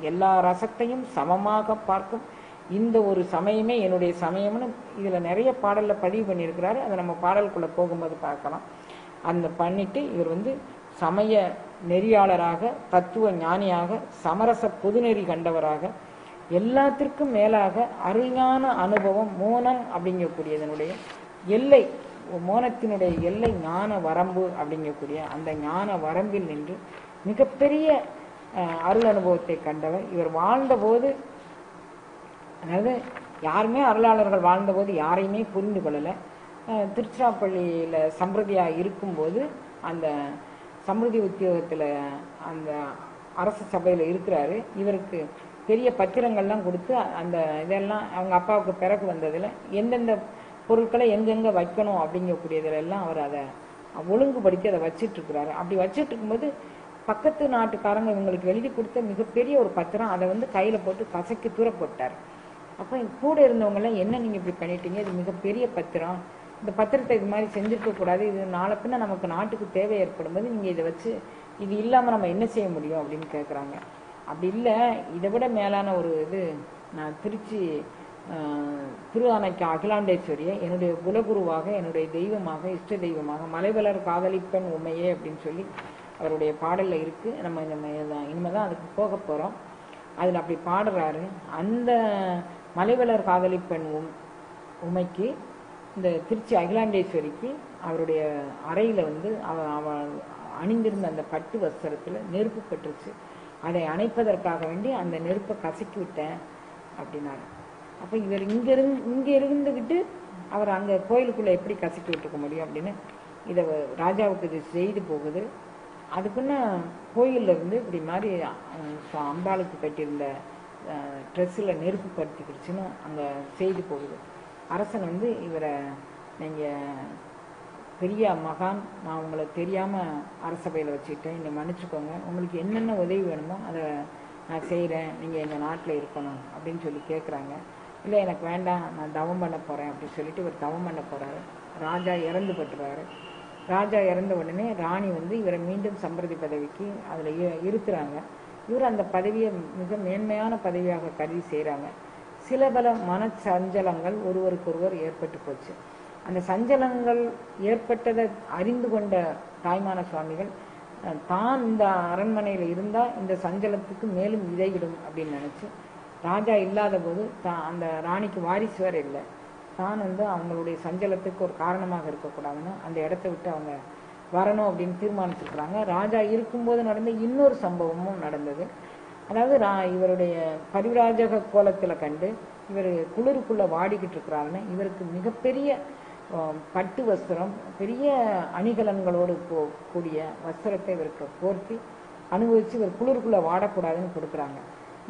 எல்லா ரசத்தையும் சமமாக பார்க்கும் இந்த ஒரு சமயமே என்னுடைய சமயம்னு இதுல நிறைய பாடல்ல பதிவு பண்ணியிருக்கிறாரு. அதை நம்ம பாடலுக்குள்ள போகும்போது பார்க்கலாம். அந்த பண்ணிட்டு இவர் சமய நெறியாளராக, தத்துவ ஞானியாக, சமரச பொதுநெறி கண்டவராக, எல்லாத்திற்கும் மேலாக அருஞான அனுபவம் மோனம் அப்படிங்கக்கூடியதனுடைய எல்லை, மோனத்தினுடைய எல்லை ஞான வரம்பு அப்படிங்கக்கூடிய அந்த ஞான வரம்பில் நின்று மிகப்பெரிய அருள் அனுபவத்தை கண்டவர். இவர் வாழ்ந்தபோது, அதாவது யாருமே அருளாளர்கள் வாழ்ந்தபோது யாரையுமே புரிந்து கொள்ளலை. திருச்சிராப்பள்ளியில் சம்பிரதியா இருக்கும்போது அந்த சமிருதி உத்தியோகத்தில் அந்த அரசு சபையில் இருக்கிறாரு. இவருக்கு பெரிய பத்திரங்கள்லாம் கொடுத்து அந்த இதெல்லாம் அவங்க அப்பாவுக்கு பிறகு வந்ததில் எந்தெந்த பொருட்களை எங்கெங்கே வைக்கணும் அப்படிங்கக்கூடியதுல எல்லாம் அவர் அதை ஒழுங்குபடுத்தி அதை வச்சிட்டு இருக்கிறாரு. அப்படி வச்சிட்டு இருக்கும்போது பக்கத்து நாட்டுக்காரங்க இவங்களுக்கு எழுதி கொடுத்த மிகப்பெரிய ஒரு பத்திரம், அதை கையில் போட்டு கசக்கி தூர போட்டார். அப்போ கூட இருந்தவங்கெல்லாம் என்ன நீங்கள் இப்படி பண்ணிட்டீங்க, இது மிகப்பெரிய பத்திரம், இந்த பத்திரத்தை இது மாதிரி செஞ்சுருக்க கூடாது, இது நாளை பின்ன நமக்கு நாட்டுக்கு தேவை ஏற்படும் போது நீங்கள் இதை வச்சு இது இல்லாமல் நம்ம என்ன செய்ய முடியும் அப்படின்னு கேட்குறாங்க. அப்படி இல்லை, இதை விட மேலான ஒரு இது, நான் திருச்சி திரு அணைக்கு அகிலாண்டேஸ்வரியை என்னுடைய குலகுருவாக, என்னுடைய தெய்வமாக, இஷ்ட தெய்வமாக, மலைவளர் காதலிப்பெண் உண்மையே அப்படின்னு சொல்லி அவருடைய பாடலில் இருக்குது. நம்ம இனிமேல் தான் அதுக்கு போக போகிறோம். அதில் அப்படி பாடுறாரு. அந்த மலைவளர் காதலிப்பெண் உமைக்கு, இந்த திருச்சி அகிலாண்டேஸ்வரிக்கு அவருடைய அறையில் அவ அணிந்திருந்த அந்த பட்டு வஸ்திரத்தில் நெருப்பு பட்டுருச்சு. அதை அணைப்பதற்காக வேண்டி அந்த நெருப்பை கசக்கி விட்டேன் அப்படின்னாரு. அப்போ இவர் இங்கே இருந்துக்கிட்டு அவர் அங்கே கோயிலுக்குள்ளே எப்படி கசக்கி விட்டுருக்க முடியும் அப்படின்னு இதை ராஜாவுக்கு இது செய்து போகுது. அதுக்குன்னு கோயிலில் இப்படி மாதிரி அம்பாளுக்கு கட்டியிருந்த ட்ரெஸ்ஸில் நெருப்பு படுத்திக்கிடுச்சுன்னு அங்கே செய்து போகுது. அரசன் இவரை, நீங்கள் பெரிய மகான், நான் உங்களை தெரியாமல் அரசபையில் வச்சுக்கிட்டேன், என்னை மன்னிச்சுக்கோங்க, உங்களுக்கு என்னென்ன உதவி வேணுமோ அதை நான் செய்கிறேன், நீங்கள் எங்கள் நாட்டில் இருக்கணும் அப்படின்னு சொல்லி கேட்குறாங்க. இல்லை எனக்கு வேண்டாம், நான் தவம் பண்ண போகிறேன் அப்படின்னு சொல்லிட்டு இவர் தவம் பண்ண போகிறாரு. ராஜா இறந்து பட்டுறாரு. ராஜா இறந்த உடனே ராணி வந்து இவரை மீண்டும் சம்பிரதி பதவிக்கு அதில் இருத்துறாங்க. இவர் அந்த பதவியை மிக மேன்மையான பதவியாக கருதி செய்கிறாங்க. சில பல மன சஞ்சலங்கள் ஒருவருக்கொருவர் ஏற்பட்டு போச்சு. அந்த சஞ்சலங்கள் ஏற்பட்டதை அறிந்து கொண்ட தாய்மான சுவாமிகள் தான் இந்த அரண்மனையில் இருந்தால் இந்த சஞ்சலத்துக்கு மேலும் இதையிடும் அப்படின்னு நினச்சி, ராஜா இல்லாத போது அந்த ராணிக்கு வாரிசு வேறு இல்லை, தான் வந்து அவங்களுடைய சஞ்சலத்துக்கு ஒரு காரணமாக இருக்கக்கூடாதுன்னு அந்த இடத்த விட்டு அவங்க வரணும் அப்படின்னு தீர்மானிச்சிருக்கிறாங்க. ராஜா இருக்கும்போது நடந்த இன்னொரு சம்பவமும் நடந்தது. அதாவது இவருடைய பரிவிராஜக கோலத்தில் கண்டு இவர் குளிருக்குள்ளே வாடிக்கிட்டு இருக்கிறாருன்னு இவருக்கு மிகப்பெரிய பட்டு வஸ்திரம், பெரிய அணிகலன்களோடு கூடிய வஸ்திரத்தை இவருக்கு போர்த்தி அனுபவித்து இவர் குளிருக்குள்ளே வாடக்கூடாதுன்னு கொடுக்குறாங்க.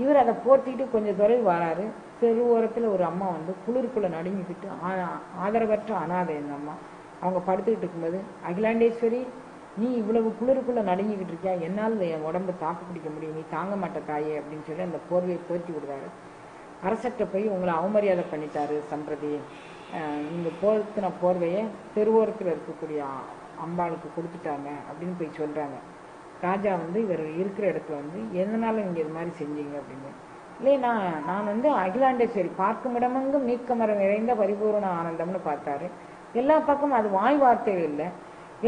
இவர் அதை போர்த்திட்டு கொஞ்சம் தொலைவு வராரு. தெருவோரத்தில் ஒரு அம்மா வந்து குளிருக்குள்ளே நடுங்கிக்கிட்டு, ஆதரவற்ற அனாதை இந்த அம்மா, அவங்க படுத்துக்கிட்டு இருக்கும்போது, அகிலாண்டேஸ்வரி நீ இவ்வளவு குளிருக்குள்ளே நடுங்கிக்கிட்டு இருக்கியா, என்னால் என் உடம்பு தாக்கு பிடிக்க முடியும், நீ தாங்க மாட்ட தாயே அப்படின்னு சொல்லி அந்த போர்வையை போர்த்தி விடுறாரு. அரசர்கிட்ட போய் உங்களை அவமரியாதை பண்ணிட்டாரு சம்பிரதி, நீங்கள் போர்த்தின போர்வையை தெருவோரத்தில் இருக்கக்கூடிய அம்பாளுக்கு கொடுத்துட்டாங்க அப்படின்னு போய் சொல்கிறாங்க. ராஜா வந்து இவர் இருக்கிற இடத்துல வந்து எதனால நீங்கள் இது மாதிரி செஞ்சீங்க அப்படின்னு, இல்லை நான் வந்து அகிலாண்டேஸ்வரி பார்க்கும் இடமெங்கும் நீக்கமரம் நிறைந்த பரிபூர்ண ஆனந்தம்னு பார்த்தாரு. எல்லா பக்கமும் அது வாய் வார்த்தைகள் இல்லை,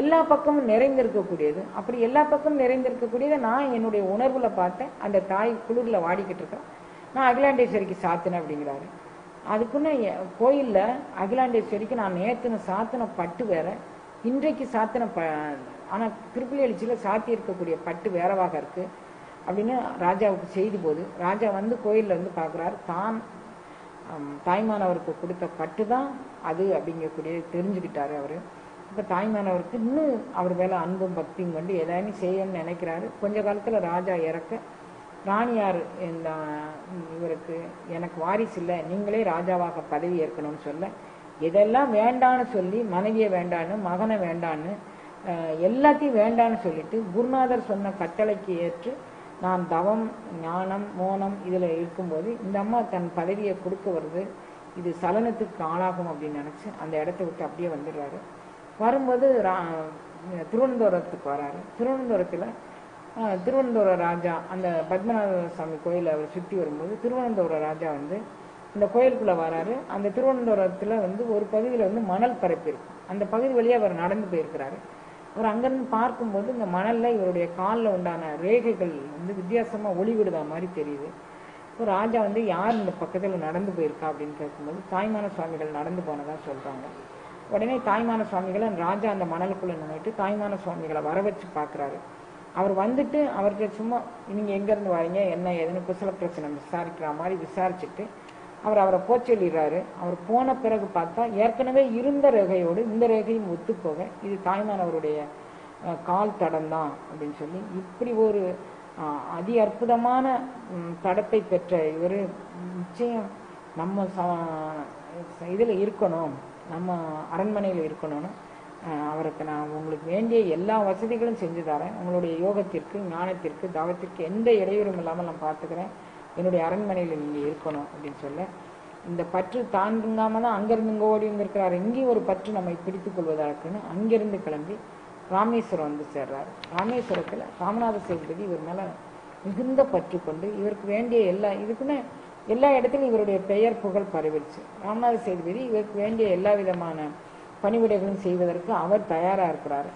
எல்லா பக்கமும் நிறைந்திருக்கக்கூடியது. அப்படி எல்லா பக்கமும் நிறைந்திருக்கக்கூடியதை நான் என்னுடைய உணர்வுல பார்த்தேன். அந்த தாய் குளிரில் வாடிக்கிட்டு இருக்கேன், நான் அகிலாண்டேஸ்வரிக்கு சாத்தினேன் அப்படிங்கிறாரு. அதுக்குன்னு கோயிலில் அகிலாண்டேஸ்வரிக்கு நான் நேற்றுன்னு சாத்தின பட்டு வேற, இன்றைக்கு சாத்தின ஆனால் திருப்பலி எழுச்சியில் சாத்தி இருக்கக்கூடிய பட்டு வேறவாக இருக்கு அப்படின்னு ராஜாவுக்கு செய்தி போது, ராஜா வந்து கோயிலில் வந்து பார்க்குறாரு, தான் தாய்மானவருக்கு கொடுத்த பட்டு தான் அது அப்படிங்கக்கூடிய தெரிஞ்சுக்கிட்டாரு அவர். இப்போ தாய்மானவருக்கு இன்னும் அவர் மேலே அன்பும் பக்தியும் கொண்டு எதாவது செய்யணும்னு நினைக்கிறாரு. கொஞ்ச காலத்தில் ராஜா இறக்க, ராணியார் இந்த இவருக்கு எனக்கு வாரிசு இல்லை, நீங்களே ராஜாவாக பதவி ஏற்கணும்னு சொல்ல, இதெல்லாம் வேண்டான்னு சொல்லி மனைவியை வேண்டான்னு, மகனை வேண்டான்னு, எல்லாத்தையும் வேண்டான்னு சொல்லிட்டு குருநாதர் சொன்ன கட்டளைக்கு ஏற்று நான் தவம் ஞானம் மோனம் இதில் இருக்கும்போது இந்த அம்மா தன் பதவியை கொடுக்க வருது, இது சலனத்துக்கு ஆளாகும் அப்படின்னு நினச்சி அந்த இடத்த விட்டு அப்படியே வந்துடுறாரு. வரும்போது திருவனந்தபுரத்துக்கு வராரு. திருவனந்தபுர ராஜா அந்த பத்மநாத சுவாமி கோயிலை அவர் சுற்றி வரும்போது திருவனந்தபுர ராஜா வந்து இந்த கோயிலுக்குள்ளே வராரு. அந்த திருவனந்தபுரத்தில் வந்து ஒரு பகுதியில் வந்து மணல் பரப்பு இருக்கும். அந்த பகுதி வழியாக அவர் நடந்து போயிருக்கிறாரு. அவர் அங்கேருந்து பார்க்கும்போது இந்த மணலில் இவருடைய காலில் உண்டான ரேகைகள் வந்து வித்தியாசமாக ஒளிவிடுதா மாதிரி தெரியுது. இப்போ ராஜா வந்து யார் இந்த பக்கத்தில் நடந்து போயிருக்கா அப்படின்னு கேட்கும்போது தாய்மான சுவாமிகள் நடந்து போனதாக சொல்கிறாங்க. உடனே தாய்மான சுவாமிகளை ராஜா அந்த மணலுக்குள்ளே நின்றுட்டு தாய்மான சுவாமிகளை வர வச்சு பார்க்குறாரு. அவர் வந்துட்டு அவர்கிட்ட சும்மா நீங்கள் எங்கேருந்து வரீங்க என்ன ஏதுன்னு குசல பிரச்சனை விசாரிக்கிற மாதிரி விசாரிச்சுட்டு அவரை போச்சொல்லிடுறாரு. அவர் போன பிறகு பார்த்தா ஏற்கனவே இருந்த ரேகையோடு இந்த ரேகையும் ஒத்துப்போக இது தாய்மானவருடைய கால் தடம் தான் அப்படின்னு சொல்லி, இப்படி ஒரு அதி அற்புதமான தடத்தை பெற்ற இவர் நிச்சயம் நம்ம இதில் இருக்கணும், நம்ம அரண்மனையில் இருக்கணும்னு அவருக்கு நான் உங்களுக்கு வேண்டிய எல்லா வசதிகளும் செஞ்சு தரேன், உங்களுடைய யோகத்திற்கு ஞானத்திற்கு தாவத்திற்கு எந்த இடையூறும் இல்லாமல் நான் பார்த்துக்கிறேன், என்னுடைய அரண்மனையில் நீங்கள் இருக்கணும் அப்படின்னு சொல்ல, இந்த பற்று தாண்டாம தான் அங்கேருந்து இங்கே ஓடி வந்திருக்கிறாரு. இங்கேயும் ஒரு பற்று நம்மை பிடித்து கொள்வதற்குன்னு அங்கிருந்து கிளம்பி ராமேஸ்வரம் வந்து சேர்றாரு. ராமேஸ்வரத்தில் ராமநாத சேதுபதி இவர் மேலே மிகுந்த பற்று கொண்டு இவருக்கு வேண்டிய இதுக்குன்னு எல்லா இடத்துலையும் இவருடைய பெயர் புகழ் பரவிடுச்சு. ராமநாத சேதுபதி இவருக்கு வேண்டிய எல்லா விதமான பணிவிடைகளும் செய்வதற்கு அவர் தயாராக இருக்கிறார்.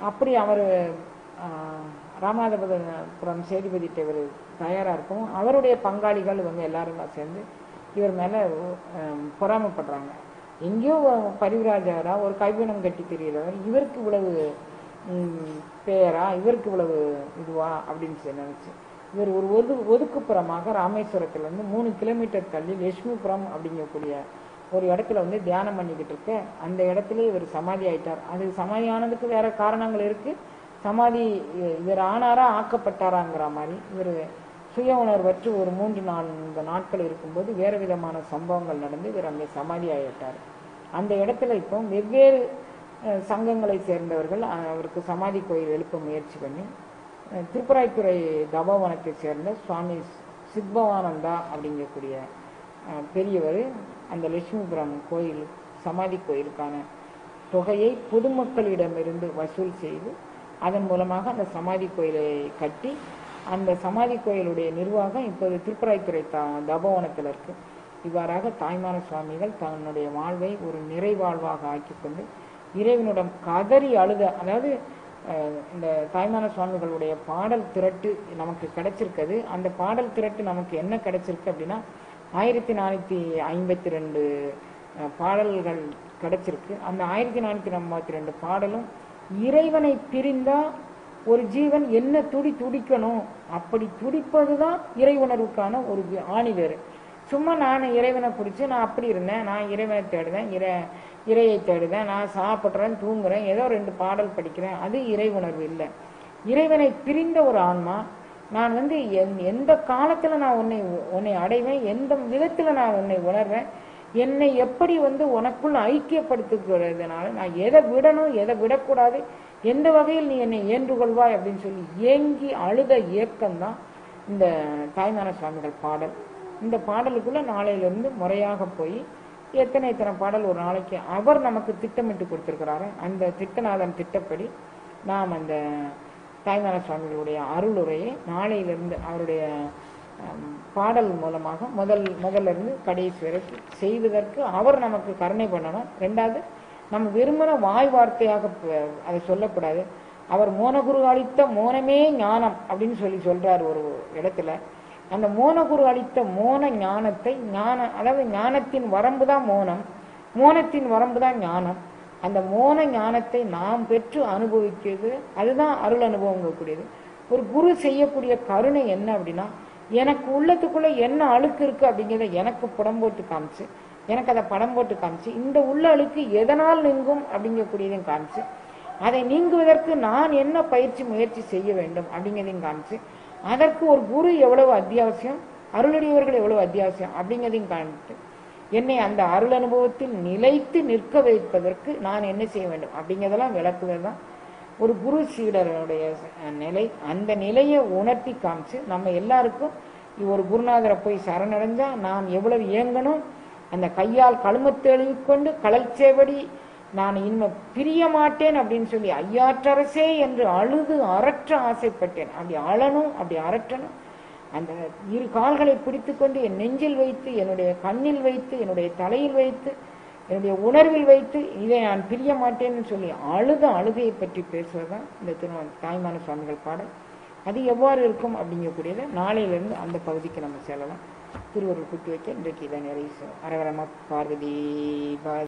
அப்படி அவர் ராமநாதபுரம் சேதுபதிட்ட இவர் தயாராக இருக்கும். அவருடைய பங்காளிகள் இவங்க எல்லாரும் சேர்ந்து இவர் மேலே பொறாமப்படுறாங்க. எங்கேயோ பரிவிராஜாரா ஒரு கைவினம் கட்டி தெரிகிறவர், இவருக்கு இவ்வளவு பேரா, இவருக்கு இவ்வளவு இதுவா அப்படின்னு நினைச்சு இவர் ஒரு ஒதுக்குப்புறமாக ராமேஸ்வரத்துலேருந்து 3 கிலோமீட்டர் தள்ளி லட்சுமிபுரம் அப்படிங்கக்கூடிய ஒரு இடத்துல வந்து தியானம் பண்ணிக்கிட்டு இருக்க அந்த இடத்துல இவர் சமாதி ஆயிட்டார். அது சமாதி ஆனதுக்கு வேற காரணங்கள் இருக்கு. சமாதி இவர் ஆனாரா ஆக்கப்பட்டாராங்கிற மாதிரி இவர் சுய உணர்வற்று ஒரு 3-4 நாட்கள் இருக்கும்போது வேறு விதமான சம்பவங்கள் நடந்து இவர் அங்கே சமாதி ஆகிட்டார். அந்த இடத்துல இப்போ வெவ்வேறு சங்கங்களை சேர்ந்தவர்கள் அவருக்கு சமாதி கோயில் எழுப்ப முயற்சி பண்ணி திருப்பராய்த்துறை தபோவனத்தை சேர்ந்த சுவாமி சித்பவானந்தா அப்படிங்கக்கூடிய பெரியவர் அந்த லட்சுமிபுரம் கோயில் சமாதி கோயிலுக்கான தொகையை பொதுமக்களிடமிருந்து வசூல் செய்து அதன் மூலமாக அந்த சமாதி கோயிலை கட்டி, அந்த சமாதி கோயிலுடைய நிர்வாகம் இப்போது திருப்பராய்த்துறை தபோவனத்தில் இருக்கு. இவ்வாறாக தாய்மான சுவாமிகள் தன்னுடைய வாழ்வை ஒரு நிறைவாழ்வாக ஆக்கி கொண்டு இறைவனிடம் கதறி அழுத, அதாவது இந்த தாய்மான சுவாமிகளுடைய பாடல் திரட்டு நமக்கு கிடைச்சிருக்குது. அந்த பாடல் திரட்டு நமக்கு என்ன கிடைச்சிருக்கு அப்படின்னா 1452 பாடல்கள் கிடைச்சிருக்கு. அந்த 1452 பாடலும் இறைவனை பிரிந்தா ஒரு ஜீவன் என்ன துடிக்கணும், அப்படி துடிப்பதுதான் இறை உணர்வுக்கான ஒரு ஆணிவேறு. சும்மா நான் இறைவனை பிடிச்சி நான் அப்படி இருந்தேன், நான் இறைவனை தேடுதேன், இறையை தேடுதேன், நான் சாப்பிட்றேன், தூங்குறேன், ஏதோ 2 பாடல் படிக்கிறேன், அது இறை உணர்வு இல்லை. இறைவனை பிரிந்த ஒரு ஆன்மா, நான் எந்த காலத்துல நான் உன்னை அடைவேன், எந்த விதத்துல நான் உன்னை உணர்வேன், என்னை எப்படி உனக்குள் ஐக்கியப்படுத்திக்கிறதுனால நான் எதை விடணும் எதை விடக்கூடாது, எந்த வகையில் நீ என்னை ஏற்றுக்கொள்வாய் அப்படின்னு சொல்லி ஏங்கி அழுத இயக்கம்தான் இந்த தாய்மான சுவாமிகள் பாடல். இந்த பாடலுக்குள்ள நாளையிலிருந்து முறையாக போய் எத்தனை பாடல் ஒரு நாளைக்கு அவர் நமக்கு திட்டமிட்டு கொடுத்திருக்கிறாரு. அந்த திட்டநாதன் திட்டப்படி நாம் அந்த தாய்மான சுவாமிகளுடைய அருளுரையை நாளையிலிருந்து அவருடைய பாடல் மூலமாக முதல்ல இருந்து கடைசி வரைக்கும் செய்வதற்கு அவர் நமக்கு கருணை பண்ணணும். 2வது, நம்ம விரும்பின வாய் வார்த்தையாக அதை சொல்லக்கூடாது. அவர் மோனகுரு அளித்த மோனமே ஞானம் அப்படின்னு சொல்றார் ஒரு இடத்துல. அந்த மோனகுரு அளித்த மோன ஞானத்தை அதாவது ஞானத்தின் வரம்பு தான் மோனம், மோனத்தின் வரம்பு தான் ஞானம். அந்த மோன ஞானத்தை நாம் பெற்று அனுபவிக்கிறது, அதுதான் அருள் அனுபவம் கூடியது. ஒரு குரு செய்யக்கூடிய கருணை என்ன அப்படின்னா, எனக்கு உள்ளத்துக்குள்ள என்ன அழுக்கு இருக்கு அப்படிங்கிறத எனக்கு படம் போட்டு காமிச்சு, எனக்கு அதை படம் போட்டு காமிச்சு, இந்த உள்ள அழுக்கு எதனால் நீங்கும் அப்படிங்கக்கூடியதையும் காமிச்சு, அதை நீங்குவதற்கு நான் என்ன முயற்சி செய்ய வேண்டும் அப்படிங்கிறதையும் காமிச்சு, அதற்கு ஒரு குரு எவ்வளவு அத்தியாவசியம், அருளடியவர்கள் எவ்வளவு அத்தியாவசியம் அப்படிங்கிறதையும் காமித்து, என்னை அந்த அருள் அனுபவத்தில் நிலைத்து நிற்க வைப்பதற்கு நான் என்ன செய்ய வேண்டும் அப்படிங்கிறதெல்லாம் விளக்குவதுதான் ஒரு குரு சீடருடைய நிலை. அந்த நிலையை உணர்த்தி காமிச்சு நம்ம எல்லாருக்கும் ஒரு குருநாதரை போய் சரணடைஞ்சா நாம் எவ்வளவு இயங்கணும், அந்த கையால் கழுமத்தை எழுதிக்கொண்டு கடல் சேவடி நான் இனிமே பிரிய மாட்டேன் அப்படின்னு சொல்லி ஐயாற்றரசே என்று அழுது அரற்ற ஆசைப்பட்டேன். அப்படி அழணும், அப்படி அரற்றணும். அந்த 2 கால்களை பிடித்து கொண்டு என் நெஞ்சில் வைத்து, என்னுடைய கண்ணில் வைத்து, என்னுடைய தலையில் வைத்து, என்னுடைய உணர்வில் வைத்து இதை நான் பிரிய மாட்டேன்னு சொல்லி அழுகையை பற்றி பேசுவதுதான் இந்த தாய்மான சுவாமிகள் பாடல். அது எவ்வாறு இருக்கும் அப்படிங்கக்கூடியதை நாளையிலிருந்து அந்த பகுதிக்கு நம்ம செல்லலாம். திருவருள் குத்தி வைக்க இன்றைக்கு இதை நிறைவு செய்வோம். அரகரம பார்வதி